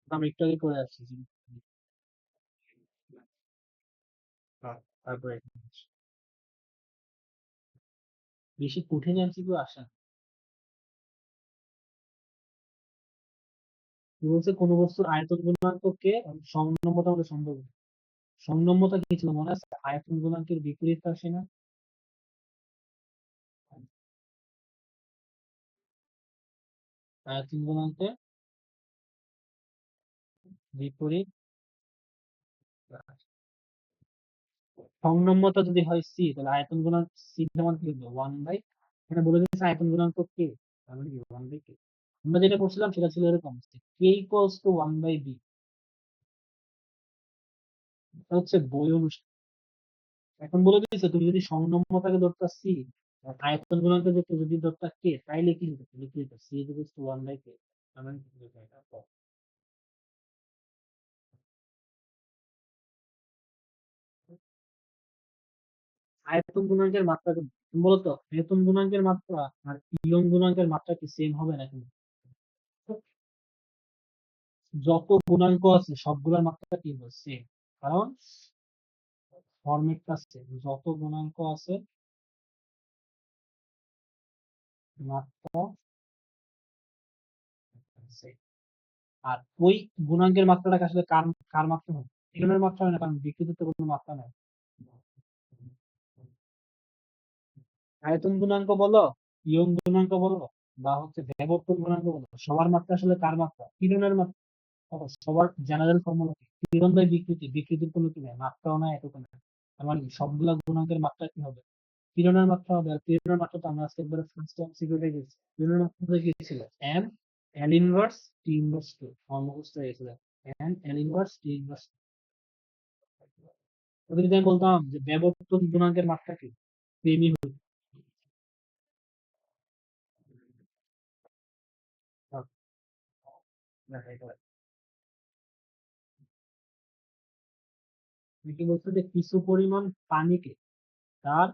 আমি একটু আগে করে আসছি। তারপরে বেশি কঠিন এমসিকিউ আসে না। কি বলছে? কোন বস্তুর আয়তন গুণাঙ্ককে সমনম্যতা বলে সম্ভব। সমনম্যতা কি ছিল মনে আছে? আয়তন গুণাঙ্কের বিপরীত রাশি না? আয়তন গুণাঙ্কের বিপরীত রাশি। সমনম্যতা যদি হয় সি, তাহলে আয়তন গুণাঙ্ক সি এর মান কি হবে? 1/, এখানে বলে দিয়েছে আয়তন গুণাঙ্ক কে, তার মানে কি 1/k। আমরা যেটা করছিলাম সেটা ছিল এরকম, কে ইকুয়ালস টু 1/b। এটা হচ্ছে বই অনুসারে। এখন বলে দিয়েছে তুমি যদি সমনম্যতাকে ধরতা সি, আয়তন গুণাঙ্ক যদি ধরতা কে, তাইলে কি হতো? লিখে দিত সি ইকুয়ালস টু 1/k। আমরা কি লিখবো এটা? আয়তন গুণাঙ্কের মাত্রা কিন্তু বলতো আয়তন গুণাঙ্কের মাত্রা আর ইয়ং গুণাঙ্কের মাত্রা কি সেম হবে নাকি? যত গুণাঙ্ক আছে সবগুলোর মাত্রা কি হবে? সেম। কারণ ফরম্যাটটা সেম। যত গুণাঙ্ক আছে মাত্রা same। আর ওই গুণাঙ্কের মাত্রাটাকে আসলে কার কার মাত্রা হবে? ত্রিকোণের মাত্রা হয় না, কারণ বিকৃতিতে কোনো মাত্রা নেই। আয়তন গুণাঙ্ক বলো, ইয়ং গুণাঙ্ক বলো, বা হচ্ছে ব্যাবর্তন গুণাঙ্ক বলো, সবার মাত্রা আসলে কার মাত্রা? কিরণের মাত্রা। দেখো, সবার জেনারেল ফর্মুলা কি? কিরণ বাই বিকৃতি। বিকৃতির কোনো কি নেই, মাত্রাও নাই, এটুকু নাই। তার মানে কি সবগুলা গুণাঙ্কের মাত্রা কি হবে? কিরণের মাত্রা হবে। আর কিরণের মাত্রা তো আমরা আজকে একবারে ফার্স্ট টাইম সিকিউরিটি গেছি। কিরণের মাত্রা কি ছিল? M L inverse T inverse two. আমার মুখস্থ হয়ে গেছিল। M L inverse T inverse. ওটা যদি আমি বলতাম যে ব্যাবর্তন গুণাঙ্কের মাত্রা কি, সেমই হতো। কি বলছে যে কিছু পরিমাণ পানিকে তার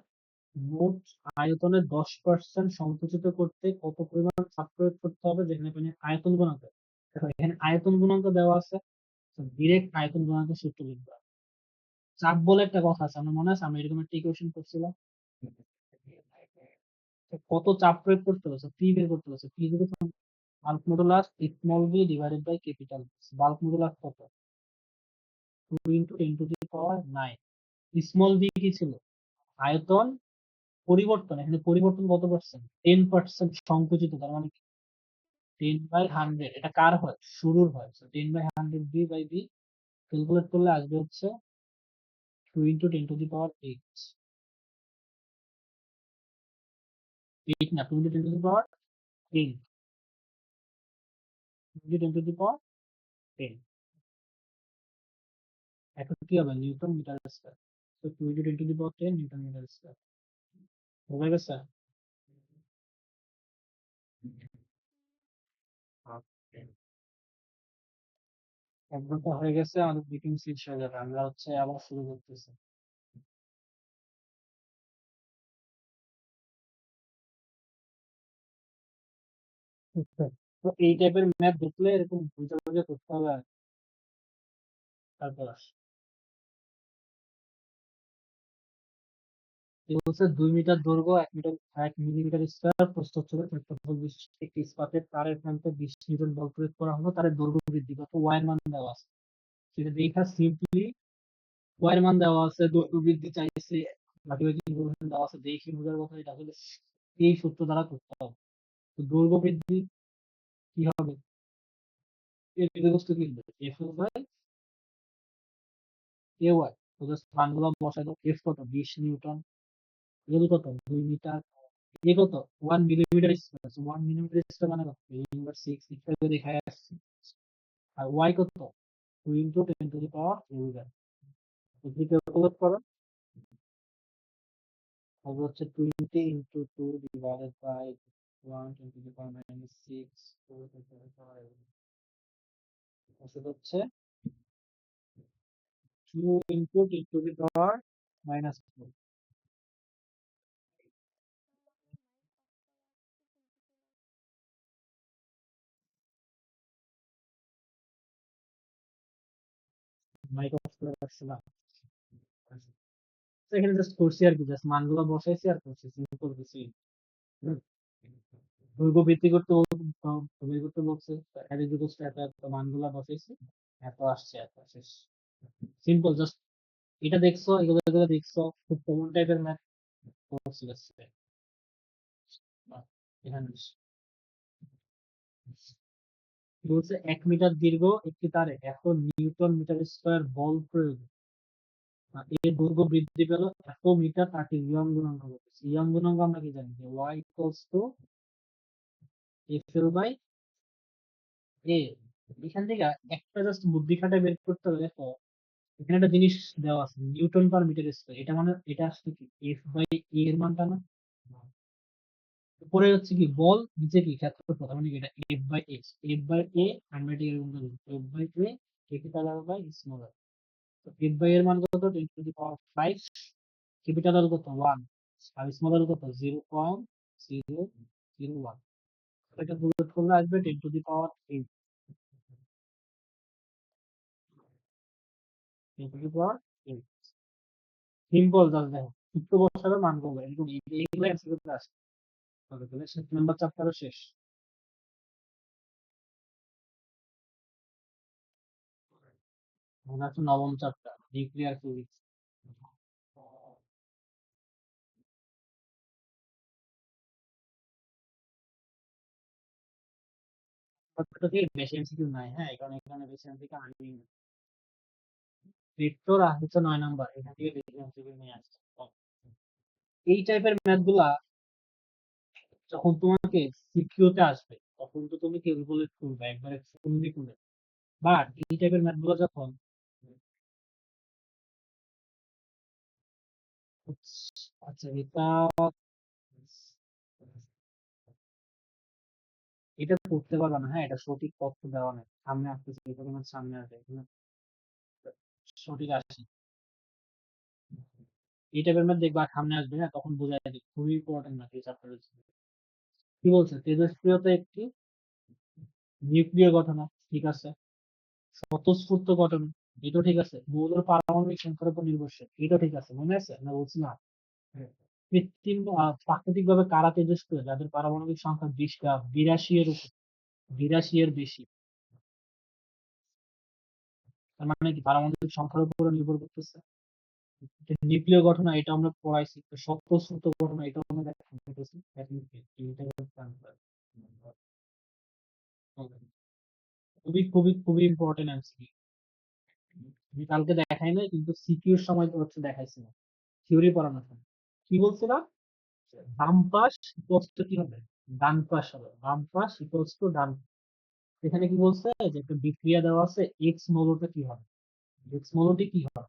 মোট আয়তনের 10% সংকুচিত করতে কত পরিমাণ চাপ প্রয়োগ করতে হবে? যেখানে এখানে আয়তন গুণাঙ্ক, দেখো এখানে আয়তন গুণাঙ্ক দেওয়া আছে, ডিরেক্ট আয়তন গুণাঙ্কের সূত্র লিখবা। চাপ বলে একটা কথা আছে, আমার মনে আছে আমরা এরকম একটা ইকুয়েশন করছিলাম। তো কত চাপ প্রয়োগ করতে হবে? পি বের করতে হবে। পি যদি bulk modulus small B divided by capital. Bulk modulus কত? 2 into 10 to the power 9। Small B কি ছিল? আয়তন পরিবর্তন। এখানে পরিবর্তন কত পার্সেন্ট? 10% সংকুচিত। তার মানে কি 10/100 এটা কার হয়? শুরুর হয়। সো 10/100 b/b ক্যালকুলেট করলে আসবে হচ্ছে 2 × 10⁸ 8 না 2 × 10⁸ 2 × 10⁸ এখন কি হবে নিউটন মিটার স্কয়ার। তো 2 × 10⁸ নিউটন মিটার স্কয়ার হয়ে গেছে। Okay. এক ঘন্টা হয়ে গেছে, আমাদের মিটিং শেষ হয়ে যাবে, আমরা হচ্ছে আবার শুরু করতেছি। তো এই টাইপের ম্যাথ দেখলে এরকম বুঝে বুঝে করতে হবে আর তারপর বলছে 2 মিটার দৈর্ঘ্য 1 মিটার 1 মিলিমিটার স্কয়ার প্রস্থ ছিল ক্ষেত্রফল বিশিষ্ট একটি ইস্পাতের তারের প্রান্তে 20 নিউটন বল প্রয়োগ করা হলো, তারের দৈর্ঘ্য বৃদ্ধি কত ওয়াই এর মান দেওয়া আছে। সেটা দেখা সিম্পলি ওয়াই এর মান দেওয়া আছে, দৈর্ঘ্য বৃদ্ধি চাইছে, বাকি বাকি ইনফরমেশন দেওয়া আছে, দেখি বোঝার কথা এটা আসলে এই সূত্র দ্বারা করতে হবে। তো দৈর্ঘ্য বৃদ্ধি কি হবে, এর বিষয়বস্তু কি হবে এফ বাই এ ওয়াই। তো জাস্ট মানগুলো বসাই দাও, এফ কত 20 নিউটন, এল কত 2 মিটার, এ কত 1 মিলিমিটার স্কয়ার। 1 মিলিমিটার স্কয়ার মানে কত 10⁻⁶ ইত্যাদি দেখায় আসছে। আর ওয়াই কত 2 × 10⁻⁴ যদি ক্যালকুলেট করো হবে হচ্ছে 20 × 2 ডিভাইডেড বাই 1 × 10⁻⁶ হচ্ছে 2 × 10⁻⁻⁴ মাইক অফ করে রাখছিলাম। তো এখানে জাস্ট করছি আর কি, জাস্ট মানগুলো বসাইছি আর করছি, সিম্পল কিছুই না। হুম। দৈর্ঘ্য বৃদ্ধি করতে বের করতে বলছে, এত ইকুয়ালস টু এত এত মানগুলা বসাইছি, এত আসছে, এত শেষ। সিম্পল জাস্ট এটা দেখছো, এগুলো এগুলো দেখছো, খুব কমন টাইপের ম্যাথ করছি জাস্ট। এখানে বলছে 1 মিটার দীর্ঘ একটি তারে 100 নিউটন মিটার স্কয়ার বল প্রয়োগ, এর দৈর্ঘ্য বৃদ্ধি পেল 100 মিটার, তাকে ইয়ং গুণাঙ্ক বলতেছে। ইয়ং গুণাঙ্ক আমরা কি জানি যে Y equals to F L by A. এখান থেকে একটা জাস্ট বুদ্ধি খাটায় বের করতে হবে। দেখো এখানে একটা জিনিস দেওয়া আছে নিউটন পার মিটার স্কয়ার, এটা মানে এটা আসলে কি এফ বাই এ এর মানটা না। উপরে হচ্ছে কি বল, নিচে কি ক্ষেত্রফল, তার মানে কি এটা F by A. F by A আমরা এটা এরকম করব, F by A capital R by small R. তো এফ বাই এর মান কত 10⁵, ক্যাপিটাল আর কত 1 আর স্মল আর কত 0.001। এটা বুলেট করলে আসবে 10⁸ 10⁸। সিম্পল জাস্ট দেখো সূত্র বসাবে মান করবে এরকম, এইগুলো অ্যান্সার করতে আসে। তবে তাহলে 7 নাম্বার চ্যাপ্টারও শেষ। মনে আছে নবম চ্যাপ্টার নিউক্লিয়ার ফিজিক্স। বেশি এমসিকিউ নাই, হ্যাঁ কারণ এখানে বেশি এমসিকিউ আনি। ভেক্টর আসছে 9 নাম্বার, এখান থেকে বেশি এমসিকিউ নিয়ে আসছে। এই টাইপের ম্যাথ গুলা যখন তোমাকে সিকিউতে আসবে তখন তো তুমি ক্যালকুলেট করবে একবারে ফুললি করে। বাট এই টাইপের ম্যাথ গুলো যখন আচ্ছা এটা এটা করতে পারবে না, হ্যাঁ এটা সঠিক তথ্য দেওয়া নেই, সামনে আসতেছে এটা তোমার সামনে আসবে এখানে সঠিক আসে। এই টাইপের ম্যাথ দেখবা সামনে আসবে, হ্যাঁ তখন বোঝা যাবে খুবই ইম্পর্টেন্ট ম্যাথ এই চ্যাপ্টারের। কি বলছে তেজস্ক্রিয়তা একটি নিউক্লিয় ঘটনা, ঠিক আছে। স্বতঃস্ফূর্ত ঘটনা, এটা ঠিক আছে। মৌলের পারমাণবিক সংখ্যার উপর নির্ভরশীল, এটা ঠিক আছে। মনে আছে না বলছি না। কৃত্রিম প্রাকৃতিক ভাবে কারা তেজস্ক্রিয়, যাদের পারমাণবিক সংখ্যা 82 এর উপর, 82 এর বেশি। তার মানে কি পারমাণবিক সংখ্যার উপর নির্ভর করতেছে। নিউক্লিয় ঘটনা এটা আমরা পড়াইছি, স্বতঃস্ফূর্ত ঘটনা এটা আমরা দেখাইছি। খুবই খুবই খুবই ইম্পর্টেন্ট এমসিকিউ। আমি কালকে দেখাই নাই, কিন্তু সিকিউর সময় তো হচ্ছে দেখাইছিলাম, থিওরি পড়ানোর সময়। কি বলছিলাম? বাম পাশ ইকুয়ালস টু কি হবে? ডান পাশ হবে। বাম পাশ ইকুয়ালস টু ডান। এখানে কি বলছে যে একটা বিক্রিয়া দেওয়া আছে, এক্স মৌলটা কি হবে? এক্স মৌলটি কি হবে?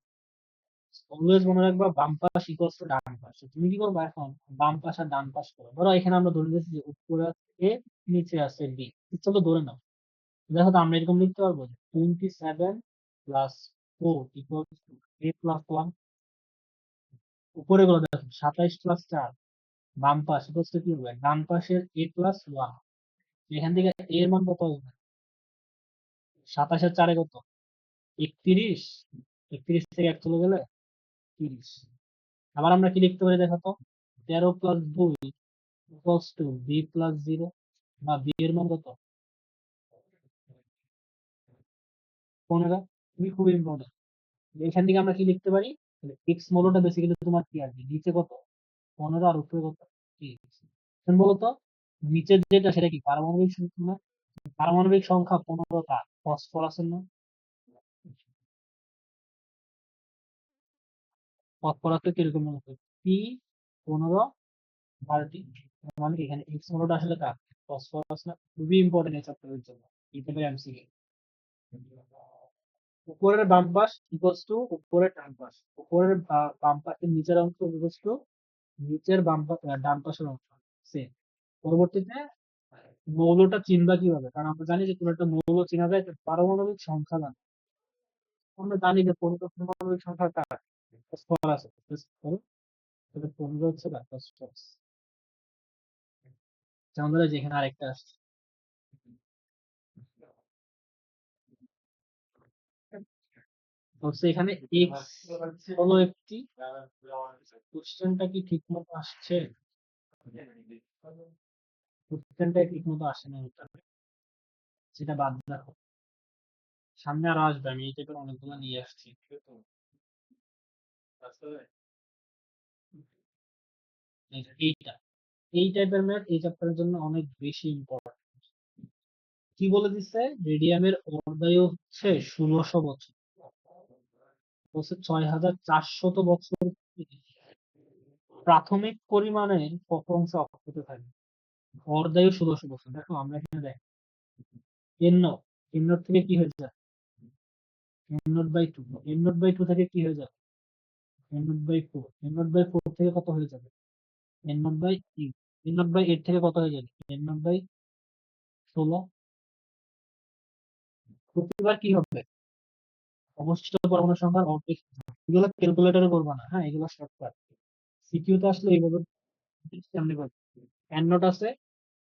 অলওয়েজ মনে রাখবা বাম পাশ ইকুয়ালস টু ডান পাশ। তো তুমি কি করবা এখন? বাম পাশ আর ডান পাশ করো। ধরো এখানে আমরা ধরে নিয়েছি যে উপরে আছে এ, নিচে আছে বি। চলো ধরে নাও। দেখো তো আমরা এরকম লিখতে পারবো যে 27 plus 4 equals to A plus 1। উপরে গুলো দেখো 27 প্লাস 4, বাম পাশ ইকুয়ালস টু কি হবে? ডান পাশের এ প্লাস 1। এখান থেকে এ এর মান কত হবে? 27 আর 4 কত? 31। 31 থেকে 1 চলে গেলে 30। আবার আমরা কি লিখতে পারি দেখো তো? 13 plus 2 equals to B plus 0, বা বি এর মান কত? 15। খুবই খুবই ইম্পর্টেন্ট। এখান থেকে আমরা কি লিখতে পারি? এক্স মৌলটা বেসিক্যালি তোমার কি আসবে? নিচে কত? 15 আর উপরে কত? 30। এখন বলো তো, নিচের যেটা সেটা কি পারমাণবিক সংখ্যা না? পারমাণবিক সংখ্যা 15টা, ফসফরাসের না? ফসফরাসের কিরকম মনে করো? পি 15 বারোটি। মানে কি এখানে এক্স মৌলটা আসলে কার? ফসফরাস না? খুবই ইম্পর্টেন্ট এই চ্যাপ্টারের জন্য। এটা এমসিকিউ। উপরের বাম পাশ ইকুয়ালস টু উপরের ডান পাশ। উপরের বাম পাশের নিচের অংশ ইকুয়ালস টু নিচের ডান পাশের অংশ। সেম। পরবর্তীতে মৌলটা চিনবা কিভাবে? কারণ আমরা জানি যে কোনো একটা মৌল চেনা যায় তার পারমাণবিক সংখ্যা জানা। আমরা জানি যে 15 পারমাণবিক সংখ্যা কার? ফসফরাস। তাহলে 15 হচ্ছে কার? ফসফরাস। আমাদের যেখানে আরেকটা আসছে, হচ্ছে এখানে এক্স হলো একটি। কোশ্চেনটা কি ঠিক মতো আসছে? কোশ্চেনটা ঠিক মতো আসে না, সেটা বাদ রাখো। সামনে আরো আসবে, আমি এই টাইপের অনেকগুলো নিয়ে আসছি। এইটা, এই টাইপের ম্যাথ এই চ্যাপ্টারের জন্য অনেক বেশি ইম্পর্টেন্ট। কি বলে দিচ্ছে? রেডিয়ামের অর্ধায়ু হচ্ছে 1600 বছর। বলছে 6400 বছর প্রাথমিক পরিমাণের কত অংশ অক্ষত থাকে? অর্ধায়ু 1600 বছর। দেখো আমরা এখানে দেখ, এন নট, এন নট থেকে কি হয়ে যায়? N naught by two. N naught by two থেকে কি হয়ে যাবে? N naught by four. N naught by four থেকে কত হয়ে যাবে? N naught by eight. N naught by eight থেকে কত হয়ে যাবে? N naught by 16। প্রতিবার কি হবে? অবশিষ্ট পরমাণু সংখ্যার অর্ধেক। এগুলো ক্যালকুলেটরে করবা না, হ্যাঁ, এগুলো শর্টকাট। সিকিউ তো আসলে এইভাবে সামনে করবে। এন নট আছে,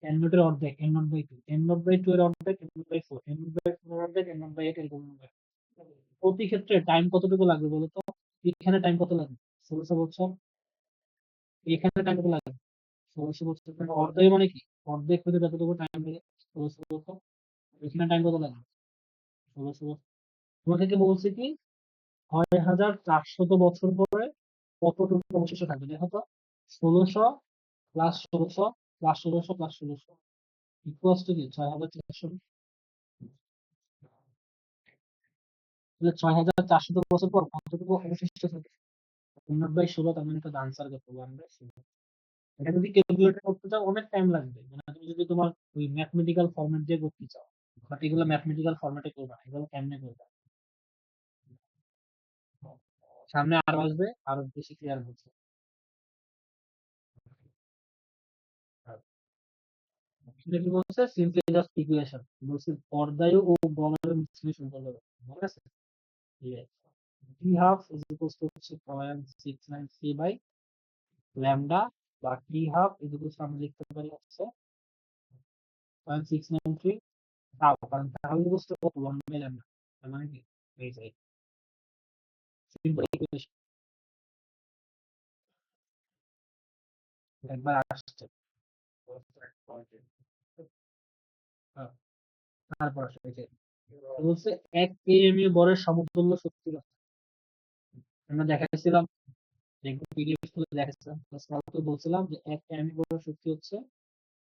এন নটের অর্ধেক N naught by two, N naught by two এর অর্ধেক N naught by four, N naught by four এর অর্ধেক এন নট বাই এইট, এরকম হবে। প্রতি ক্ষেত্রে টাইম কতটুকু লাগবে বলো তো? এখানে টাইম কত লাগবে? 1600 বছর। এখানে টাইম কত লাগবে? 1600 বছর। অর্ধেক মানে কি? অর্ধেক হতে যতটুকু টাইম লাগে 1600 বছর। এখানে টাইম কত লাগবে? 1600 বছর। তোমাকে বলছে কি 6400 বছর পরে কতটুকু অবশিষ্ট থাকবে দেখো তো? 1600 plus 1600 plus 1600 plus 1600 equals to কি? 6400। 6400 পর কতটুকু অবশিষ্ট থাকে? 1/16, তার মানে তো আনসার কত? 1/16। এটা যদি ক্যালকুলেটর করতে চাও অনেক টাইম লাগবে, মানে তুমি যদি তোমার ওই ম্যাথমেটিক্যাল ফরম্যাট দিয়ে করতে চাও। বাট এগুলো ম্যাথমেটিক্যাল ফরম্যাটে করবে না, এগুলো কেমনে করবে? সামনে আরো আসবে, আরো বেশি ক্লিয়ার হচ্ছে। সেটা কি বলছে? সিম্পলি জাস্ট ইকুয়েশন বলছে, অর্ধায়ু ও গমের বিশ্লেষণ করতে হবে। ঠিক আছে? টি হাফ ইজ ইকুয়ালস টু হচ্ছে 0.69 বাই ল্যামডা, বা টি হাফ ইজ ইকুয়ালস টু আমরা লিখতে পারি হচ্ছে 0.693 তাও, কারণ তাও ইকুয়ালস টু কত? 1 বাই ল্যামডা। তার মানে কি এই যে সিম্পল ইকুয়েশন একবার আসছে। হ্যাঁ, তারপর আসলে এই যে বলছে 1 কেএমইউ বরের সমতুল্য শক্তি কত? আমরা দেখাইছিলাম, যেগুলো পিডিএফ গুলো দেখাইছিলাম, তো বলছিলাম যে 1 কেএমইউ বরের শক্তি হচ্ছে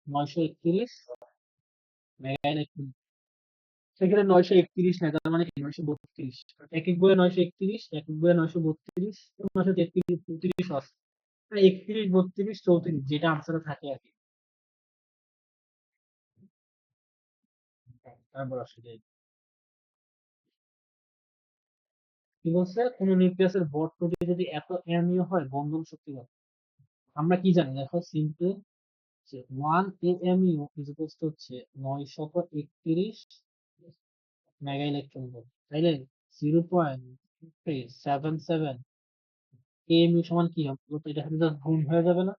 931 মেগা ইলেকট্রন। সেখানে 931 না, তার মানে কি 932। এক এক বইয়ে 931, এক এক বইয়ে 932, 933, 34 আছে। 31, 32, 34 যেটা আনসারে থাকে আর কি। তারপর আসলে কি বলছে, কোন নিউক্লিয়াসের ভর ত্রুটি যদি এত এমইউ হয় বন্ধন শক্তি কত? আমরা কি জানি দেখো সিম্পল, যে 1 AMU ইজ ইকুয়ালস টু হচ্ছে 931 মেগা ইলেকট্রন ভোল্ট, তাইলে 0.77 AMU সমান কি হবে বলতো? এটা সাথে জাস্ট গুণ হয়ে যাবে না?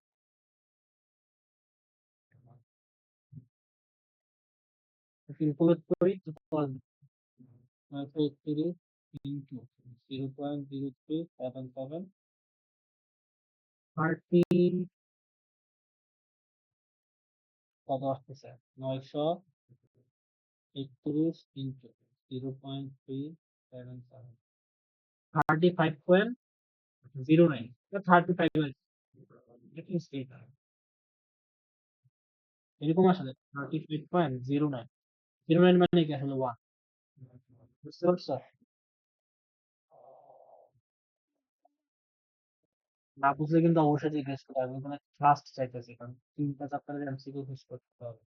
ক্যালকুলেট করি তো পারবে। 931 ইন্টু 0.0377 30 কত আসতেছে? 931 ইন্টু 0.377 35.09, 35 এরকম আসলে 35.09। 09 মানে কি আসলে 1, বুঝতে পারছো? না বুঝলে কিন্তু অবশ্যই জিজ্ঞেস করতে হবে, ওখানে ট্রাস্ট চাইতেছি, কারণ 3টা চ্যাপ্টারের এমসিকিউ শেষ করতে হবে।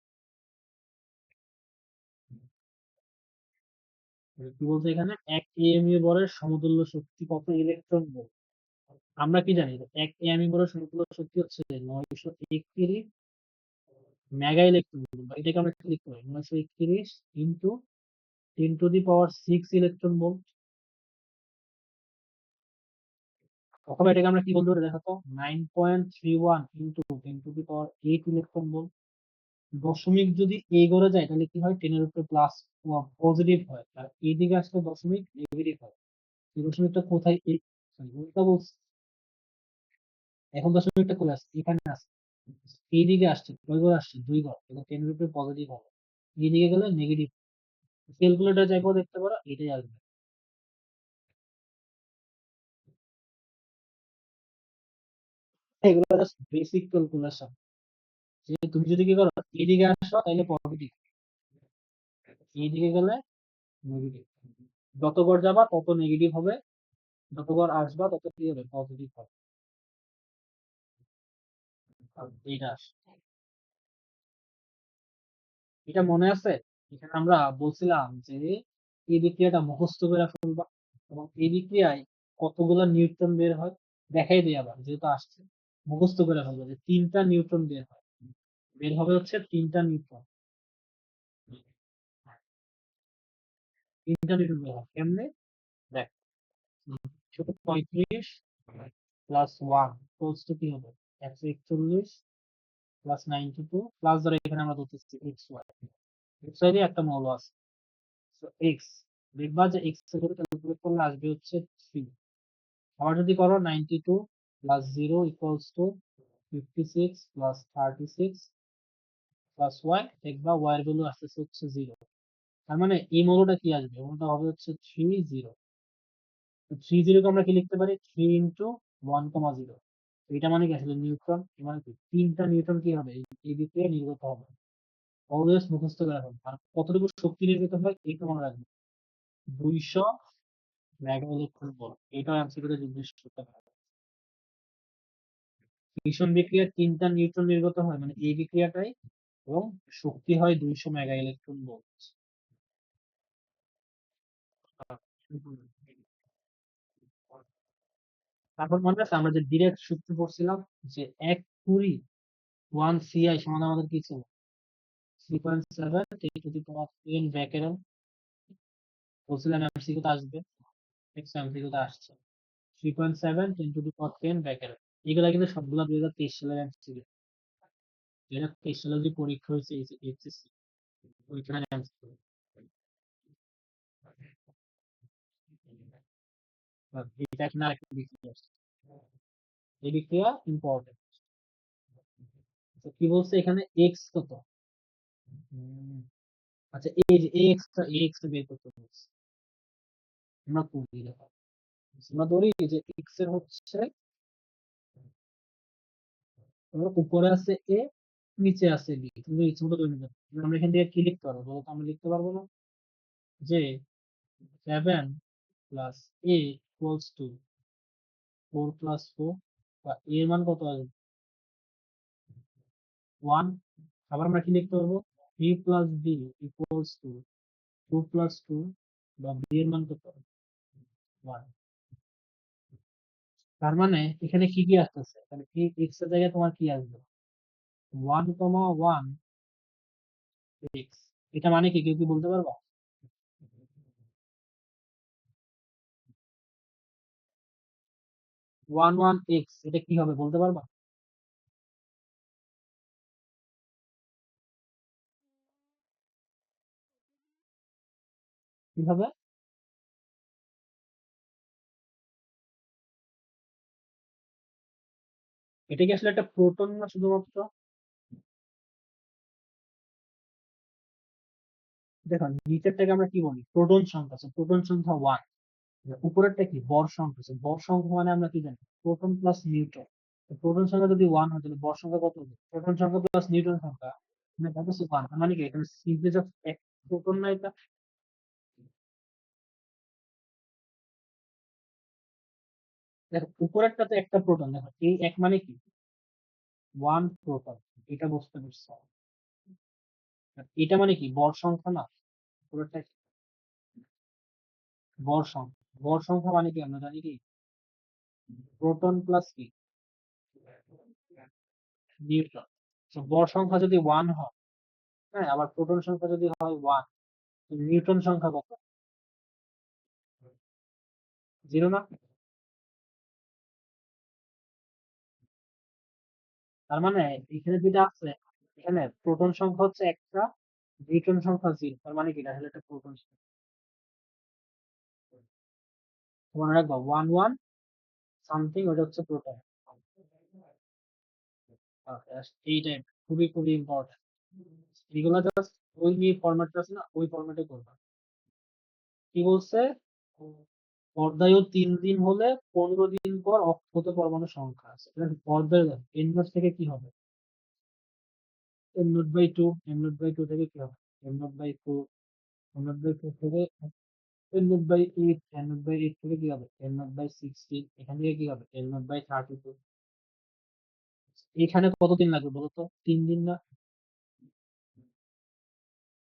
কি বলছে এখানে, 1 AMU বলের সমতুল্য শক্তি কত ইলেকট্রন ভোল্ট? আমরা কি জানি, 1 AMU বলের সমতুল্য শক্তি হচ্ছে 931 মেগা ইলেকট্রন ভোল্ট। এটাকে আমরা কি লিখতে পারি? 931 ইন্টু 10⁶ ইলেকট্রন ভোল্ট। অথবা এটাকে আমরা কি বলতে পারি দেখো তো, 9.31 ইন্টু 10⁸ ইলেকট্রন ভোল্ট। দশমিক যদি এগোরে যায় তাহলে কি হয়, 10 এর উপরে প্লাস পজিটিভ হয়, আর এইদিকে আসলে দশমিক নেগেটিভ হয়। এই দশমিকটা কোথায়, এই sorry, উল্টা বলছি, এখন দশমিকটা কোথায় আছে? এখানে আছে। এইদিকে আসছে, কয় ঘর আসছে? 2 ঘর, এবং 10 এর উপরে পজিটিভ হবে। এইদিকে গেলে নেগেটিভ। ক্যালকুলেটর যাইবো দেখতে পারো, এটাই আসবে। এগুলো জাস্ট বেসিক ক্যালকুলেশন, যে তুমি যদি কি করো, এইদিকে আসো তাহলে পজিটিভ, এইদিকে গেলে নেগেটিভ। যত ঘর যাবা তত নেগেটিভ হবে, যত ঘর আসবা তত কি হবে, পজিটিভ হবে। আর এইটা এটা মনে আছে, এখানে আমরা বলছিলাম যে এই বিক্রিয়াটা মুখস্থ করে ফেলবা, এবং এই বিক্রিয়ায় কতগুলো নিউট্রন বের হয় দেখাই দিই, আবার যেহেতু আসছে মুখস্থ করে ফেলবো যে 3টা নিউট্রন বের হয়, বের হবে হচ্ছে 3টা নিউট্রন। 3টা নিউট্রন বের হয় কেমনে, দেখ, ছোট 35 প্লাস 1 ইকুয়ালস টু কি হবে, 141 প্লাস 92 প্লাস, ধরো এখানে আমরা ধরতেছি এক্স ওয়াই, এক্স ওয়াই দিয়ে একটা মৌল আছে, তো এক্স, দেখবা যে এক্স এর করে ক্যালকুলেট করলে আসবে হচ্ছে 3। আবার যদি করো 92 plus 0 equals to 56 plus 36 plus Y, দেখবা ওয়াই এর ভ্যালু আসতেছে হচ্ছে 0। তার মানে এই মৌলটা কি আসবে, মৌলটা হবে হচ্ছে 30। তো 30 কে আমরা কি লিখতে পারি, 3 ইন্টু 1,0। এটা মানে কি আসলে নিউট্রন, মানে কি 3টা নিউট্রন কি হবে, এই দিক থেকে নির্গত হবে। অলওয়েজ মুখস্থ করে রাখবেন। আর কতটুকু শক্তি নির্গত হয় এইটা মনে রাখবেন, 200 মেগা ইলেকট্রন ভোল্ট। এটা এমসিকিউতে জিজ্ঞেস করতে পারে। ফিশন বিক্রিয়ায় 3টা নিউট্রন নির্গত হয় মানে এই বিক্রিয়াটাই, এবং শক্তি হয় 200 মেগা ইলেকট্রন ভোল্ট। তারপর মনে আছে আমরা যে ডিরেক্ট সূত্র পড়ছিলাম, যে 1 সমান আমাদের কি ছিল, 3.7 10⁻10 ব্যাকেরেল। বলছিলাম এমসিকিউতে আসবে, এমসিকিউতে আসছে 3.7 10⁻10 ব্যাকেরেল। এগুলা কিন্তু সবগুলা 2023 সালের এমসিকিউ, যেটা 23 সালে যে পরীক্ষা হয়েছে এইচএসসি, ওইখানে এমসিকিউ। এটা কিনা একটা বিক্রিয়া, এই বিক্রিয়া ইম্পর্টেন্ট। তো কি বলছে এখানে, এক্স কত? হুম, আচ্ছা এই যে এক্স টা বের করতে বলছে, আমরা করি দেখো, আমরা ধরি যে এক্স এর হচ্ছে, ধরো উপরে আছে এ, নিচে আছে বি, তুমি ইচ্ছে মতো ধরে নিতে পারো। আমরা এখান থেকে কি লিখতে পারবো বলো তো, আমরা লিখতে পারবো না? যে 7 plus a equals to 4 plus 4 বা a এর মান কত আসবে 1। আবার আমরা কি লিখতে পারবো b plus b equals to 2 plus 2 বা b এর মান কত 1। তার মানে এখানে কি কি আসতেছে তাহলে কি x এর জায়গায় তোমার কি আসবে 1 কমা 1 x। এটা মানে কি কেউ কি বলতে পারবা 1 x এটা কি হবে বলতে পারবা কি হবে এটা কি আসলে একটা প্রোটন না শুধুমাত্র দেখো নিচেরটাকে আমরা কি বলি প্রোটন সংখ্যা প্রোটন সংখ্যা 1। উপরেরটা কি ভর সংখ্যা ভর সংখ্যা মানে আমরা কি জানি প্রোটন প্লাস নিউট্রন। প্রোটন সংখ্যা যদি 1 হয় তাহলে ভর সংখ্যা কত হবে প্রোটন সংখ্যা প্লাস নিউট্রন সংখ্যা মানে কত 1 মানে কি এখানে সিম্পলি জাস্ট এক প্রোটন না এটা দেখো উপরেরটা তো একটা প্রোটন দেখো এই এক মানে কি 1 প্রোটন এটা বুঝতে পারছো আর এটা মানে কি ভর সংখ্যা না উপরেরটা কি? ভর সংখ্যা মানে কি আমরা জানি কি প্রোটন প্লাস কি নিউট্রন। তো ভর সংখ্যা যদি 1 হয় হ্যাঁ আবার প্রোটন সংখ্যা যদি হয় 1 নিউটন সংখ্যা কত 0 না। তার মানে এখানে যেটা আছে এখানে প্রোটন সংখ্যা হচ্ছে একটা নিউটন সংখ্যা 0 তার মানে কি এটা হলো একটা প্রোটন সংখ্যা। মনে রাখবা 1 1 সামথিং ওটা হচ্ছে প্রোটন। এইটাই খুবই খুবই ইম্পর্টেন্ট এগুলো জাস্ট ওই যে ফরম্যাটটা আছে না ওই ফরম্যাটে করবা। কি বলছে পর্দায়ও 3 দিন হলে 15 দিন পর অক্ষত পরমাণু সংখ্যা আছে পর্দায় এন নট থেকে কি হবে m0/2 m0/2 থেকে কি হবে m0/4 m0/4 থেকে m0/8 m0/8 থেকে কি হবে m0/16 এখান থেকে কি হবে m0/32। এখানে কতদিন লাগবে বলতো 3 দিন না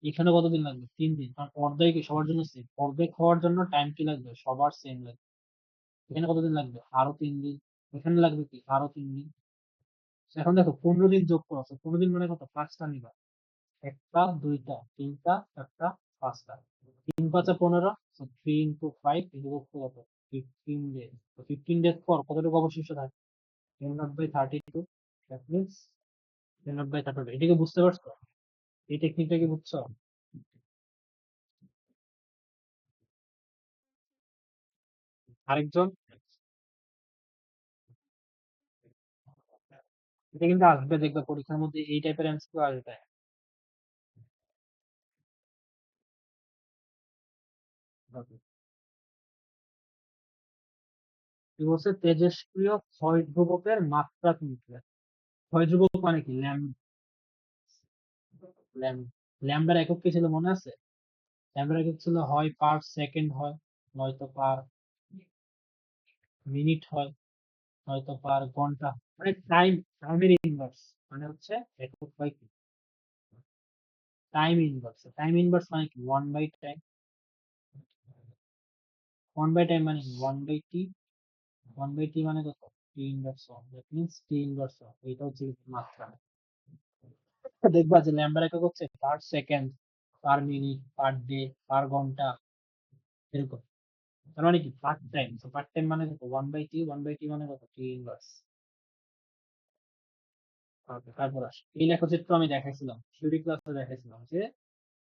এখানে কতদিন লাগবে 3 দিন কারণ অর্ধেক কি সবার জন্য সেম অর্ধেক হওয়ার জন্য টাইম কি লাগবে সবার সেম লাগবে। এখানে কতদিন লাগবে আরো 3 দিন এখানে লাগবে কি আরো 3 দিন। এখন দেখো 15 দিন যোগ করো 15 দিন মানে কত 5টা নিবা একটা দুইটা তিনটা চারটা পাঁচটা 3 5 15 3 × 5 কত 15 ডেজ তো 15 ডেজ পর কতটুকু অবশিষ্ট থাকে 10/32 দ্যাট মিনস 10/32 এটাকে বুঝতে পারছো এই টেকনিকটা কি বুঝছো আরেকজন এটা কিন্তু আসবে দেখবে পরীক্ষার মধ্যে এই টাইপের অ্যান্সার আসবে। কি বলছে তেজস্ক্রিয় ক্ষয় ধ্রুবকের মাত্রা কিন্তু ক্ষয় ধ্রুবক মানে কি ল্যামডার একক কি ছিল মনে আছে ল্যামডার একক ছিল হয় পার সেকেন্ড হয় নয়তো পার মিনিট হয় নয়তো পার ঘন্টা মানে টাইমের ইনভার্স মানে হচ্ছে একক বাই কি টাইম ইনভার্স মানে কি 1/টাইম 1/টাইম মানে 1/t 1/t মানে কত টি inverse 1 that means T inverse 1 এটা হচ্ছে মাত্রা। দেখবা যে ল্যামডার একক হচ্ছে per second per minute per day per ঘন্টা এরকম তার মানে কি পার্ট টাইম মানে কত 1/t 1/t মানে কত টি ইনভার্স। তারপর আসে এই লেখচিত্র আমি দেখাইছিলাম থিওরি ক্লাসে দেখাইছিলাম যে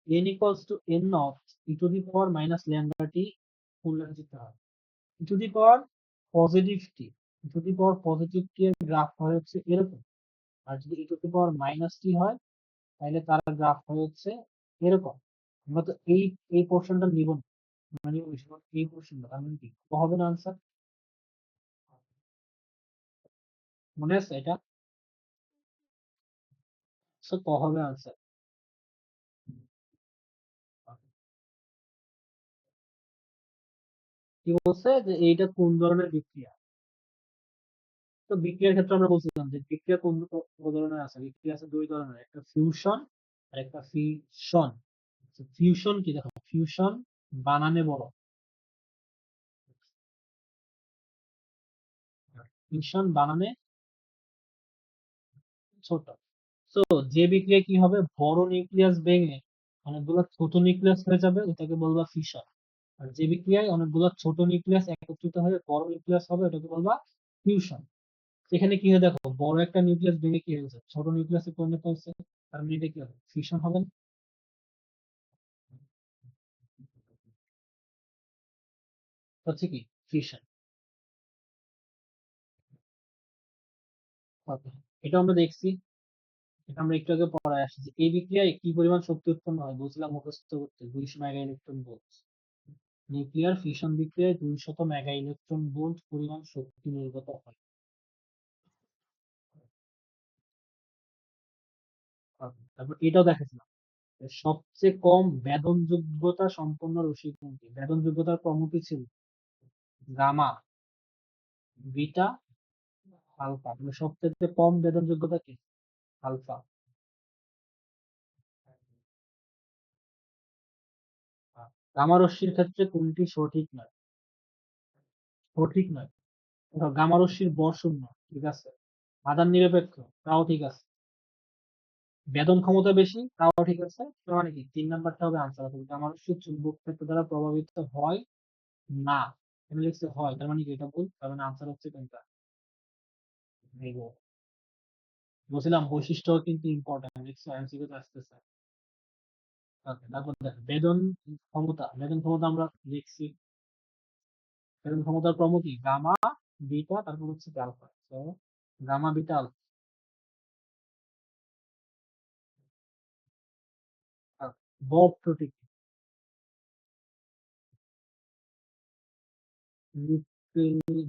n equals to n of e to the power minus lambda t ফুল লেখচিত্র হয় e to the power positive T e to the power positive T এর গ্রাফ হয় হচ্ছে এরকম আর যদি e to the power minus T হয় তাহলে তার গ্রাফ হয় হচ্ছে এরকম। আমরা তো এই পোর্শনটা নিব না মানে এই পোর্শনটা তার মানে কি ক হবে না আনসার মনে আছে এটা সো ক হবে আনসার কি বলছে যে এইটা কোন ধরনের বিক্রিয়া। তো বিক্রিয়ার ক্ষেত্রে আমরা বলছিলাম যে বিক্রিয়া কোন কোন ধরনের আছে, বিক্রিয়া আছে দুই ধরনের, একটা ফিউশন আর একটা ফিশন। ফিউশন কি দেখো, ফিউশন বানানে বড়, ফিউশন বানানে ছোট। তো যে বিক্রিয়া কি হবে, বড় নিউক্লিয়াস ভেঙে অনেকগুলো ছোট নিউক্লিয়াস হয়ে যাবে, ওটাকে বলবা ফিশন। আর যে বিক্রিয়ায় অনেকগুলো ছোট নিউক্লিয়াস একত্রিত হয়ে বড় নিউক্লিয়াস হবে, ওটাকে বলবা ফিউশন। এখানে কি হয় দেখো, বড় একটা নিউক্লিয়াস ভেঙে কি হয়েছে, ছোট নিউক্লিয়াসে পরিণত হচ্ছে, তার মানে এটা কি হবে, ফিউশন হবে না? হচ্ছে কি, ফিউশন। এটা আমরা দেখছি, এটা আমরা একটু আগে পড়ায় আসছি যে এই বিক্রিয়ায় কি পরিমাণ শক্তি উৎপন্ন হয়, বলছিলাম মুখস্থ করতে, 200 mega electron volt. Nuclear fission বিক্রিয়ায় 200 মেগা ইলেকট্রন ভোল্ট পরিমাণ শক্তি নির্গত হয়। তারপর এটাও দেখাছিলাম, সবচেয়ে কম বেদন যোগ্যতা সম্পন্ন রশ্মি কোনটি, বেদন যোগ্যতার ক্রম কি ছিল, গামা, বিটা, আলফা। মানে সবচেয়ে কম বেদন যোগ্যতা কি, আলফা। গামা রশ্মির ক্ষেত্রে কোনটি সঠিক নয়, সঠিক নয়। দেখো, গামা রশ্মির ভর শূন্য, ঠিক আছে, আধান নিরপেক্ষ, তাও ঠিক আছে, বেদন ক্ষমতা বেশি, তাও ঠিক আছে। তার মানে কি, 3 নাম্বারটা হবে আনসার হবে, গামা রশ্মি চুম্বক ক্ষেত্র দ্বারা প্রভাবিত হয় না। এখানে লিখছে হয়, তার মানে কি এটা ভুল, তার মানে আনসার হচ্ছে কোনটা, এই যে বলছিলাম বৈশিষ্ট্য কিন্তু ইম্পর্টেন্ট, লিখছে এমসিকিউ তে আসতেছে। Okay, তারপর দেখো বেদন ক্ষমতা, বেদন ক্ষমতা আমরা লিখছি, বেদন ক্ষমতার ক্রম কি, গামা, বিটা, তারপর হচ্ছে আলফা। তো গামা, বিটা, আলফা। বব ত্রুটি কি?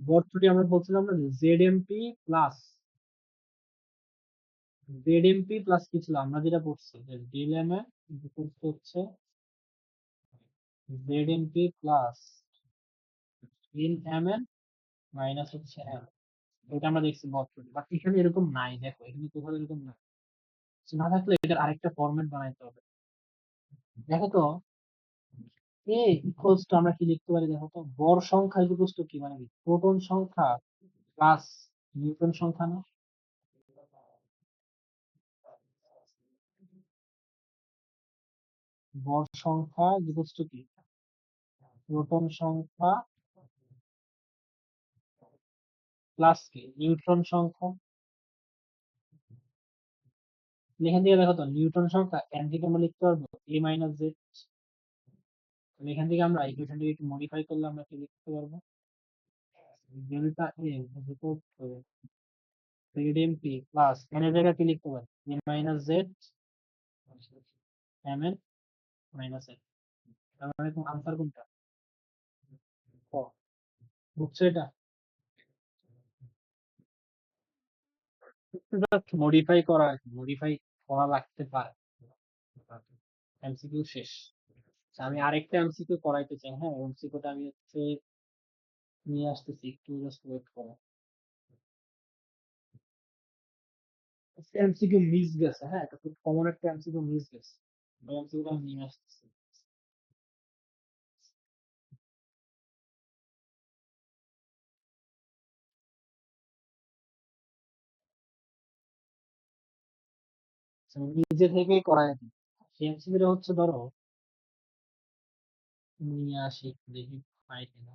বব ত্রুটি আমরা বলছিলাম না যে Z M P plus, Z M P plus কি ছিল, আমরা যেটা পড়ছি যে ডিল এম এ হচ্ছে Z M P plus in M N minus হচ্ছে এম। এটা আমরা দেখছি বব ত্রুটি, বাট এখানে এরকম নাই, দেখো এখানে কোথাও এরকম নাই। না থাকলে এটার আরেকটা ফরম্যাট বানাইতে হবে। দেখো তো, এ ইকুয়ালস টু আমরা কি লিখতে পারি দেখো তো, ভর সংখ্যা ইকুয়ালস টু কি, মানে কি, প্রোটন সংখ্যা প্লাস নিউটন সংখ্যা না। ভর সংখ্যা ইকুয়ালস টু কি, প্রোটন সংখ্যা প্লাস কি, নিউট্রন সংখ্যা। এখান থেকে দেখো তো, নিউটন সংখ্যা এন থেকে আমরা লিখতে পারবো এ মাইনাস জেড। এখান থেকে আমরা ইকুয়েশন থেকে একটু মডিফাই করলে আমরা কি লিখতে পারবো, delta A Z M P plus N এর জায়গায় কি লিখতে পারি, A minus Z M N minus N. তার মানে আনসার কোনটা, ক। বুঝছো এটা, জাস্ট মডিফাই করা আর কি, মডিফাই করা লাগতে পারে। এমসিকিউ শেষ। আচ্ছা, আমি আরেকটা এমসিকিউ করাইতে চাই, হ্যাঁ এমসিকিউটা আমি হচ্ছে নিয়ে আসতেছি, একটু জাস্ট ওয়েট করো। এমসিকিউ মিস গেছে, হ্যাঁ এটা খুব কমন একটা এমসিকিউ মিস গেছে, ওই এমসিকিউটা আমি নিয়ে আসতেছি। আচ্ছা, আমি নিজে থেকেই করাই দিই। সেই এমসিকিউটা হচ্ছে ধরো, নিয়ে আসি একটু দেখি পাই কিনা।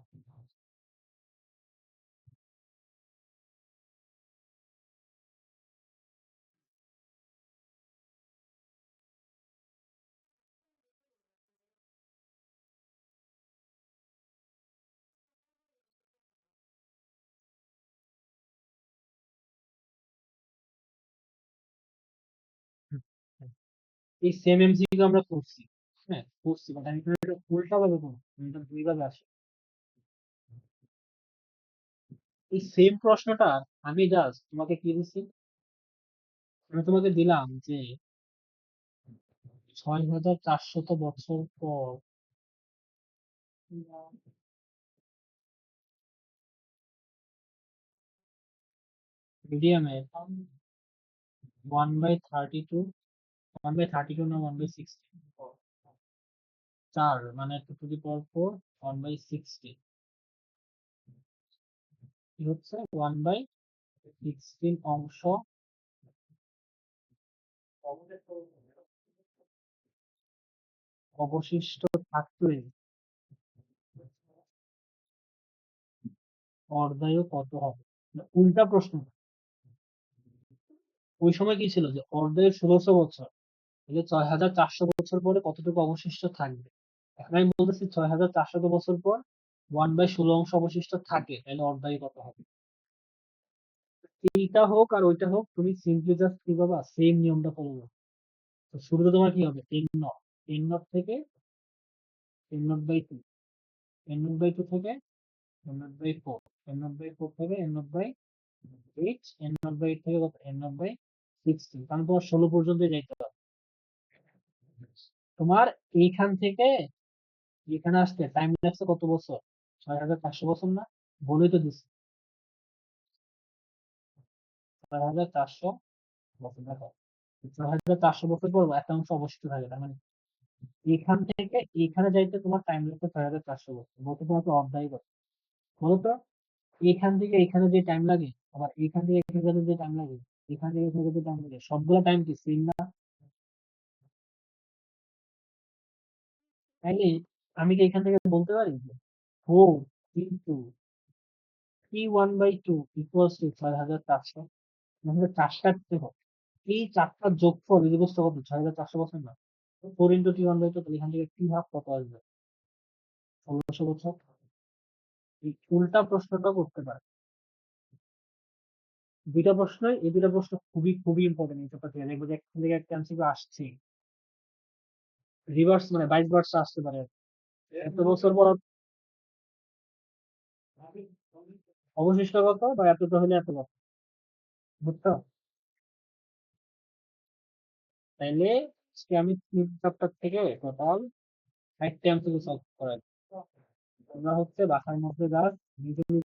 হুম, হুম। এই সেম এমসিকিউ আমরা করছি, হ্যাঁ করছি, বাট আমি এখানে এটা উল্টা ভাবে করবো, আমি এটা দুই ভাবে আসে। এই সেম প্রশ্নটা আমি জাস্ট তোমাকে কি দিচ্ছি, আমি তোমাকে দিলাম যে 6400 বছর পর মিডিয়ামে 1/32, 1/32 না 1/60, 4 মানে 2 to the power 4, 1/60 কি হচ্ছে 1/16 অংশ অবশিষ্ট থাকলে অর্ধায়ু কত হবে? উল্টা প্রশ্ন। ওই সময় কি ছিল যে অর্ধায়ু 1600 বছর, তাহলে 6400 বছর পরে কতটুকু অবশিষ্ট থাকবে। এখন আমি বলতেছি 6400 বছর পর 1/16 অংশ অবশিষ্ট থাকে, তাহলে অর্ধায়ু কত হবে। এইটা হোক আর ওইটা হোক, তুমি সিম্পলি জাস্ট কি করবা, সেম নিয়মটা ফলো করবে। তো শুরুতে তোমার কি হবে, 10 নট, 10 নট থেকে 10 নট/2, 10 নট/2 থেকে 10 নট/4, 10 নট/4 থেকে n0/8, n0/8 থেকে কত, n0/16, কারণ তোমার 16 পর্যন্ত যাইতে হবে। তোমার এইখান থেকে এখানে আসতে টাইম লাগছে কত বছর, 6400 বছর না, বলেই তো দিচ্ছি 6400 বছর। দেখো 6400 বছর পর একটা অংশ অবশিষ্ট থাকে, তার মানে এখান থেকে এখানে যাইতে তোমার টাইম লাগছে 6400 বছর, বলতে তোমাকে অর্ধায়ু কত বলতো। এখান থেকে এখানে যে টাইম লাগে, আবার এখান থেকে এখানে যে টাইম লাগে, এখান থেকে এখানে যে টাইম লাগে, সবগুলো টাইম কি সেম না? তাইলে আমি কি এখান থেকে বলতে পারি যে 4 × T1/2 = 6400, আমাদের 4টা দেখো, এই 4টার যোগফল ইকুয়াল কত, 6400 বছর না। 4 × T1/2, তাহলে এখান থেকে T1/2 কত আসবে, 1600 বছর। এই উল্টা প্রশ্নটা করতে পারে। দুইটা প্রশ্নই, এই দুইটা প্রশ্ন খুবই খুবই ইম্পর্টেন্ট। এই চ্যাপ্টার থেকে দেখবো যে এখান থেকে একটা এমসিকিউ আসছে, রিভার্স মানে 22 বার আসতে পারে। এত বছর পর অবশিষ্ট কত, বা এতটা হলে এত কত, বুঝছো? তাইলে আজকে আমি 3 চ্যাপ্টার থেকে টোটাল 60টা এমসিকিউ সলভ করাই। তোমরা হচ্ছে বাসার মধ্যে জাস্ট নিজে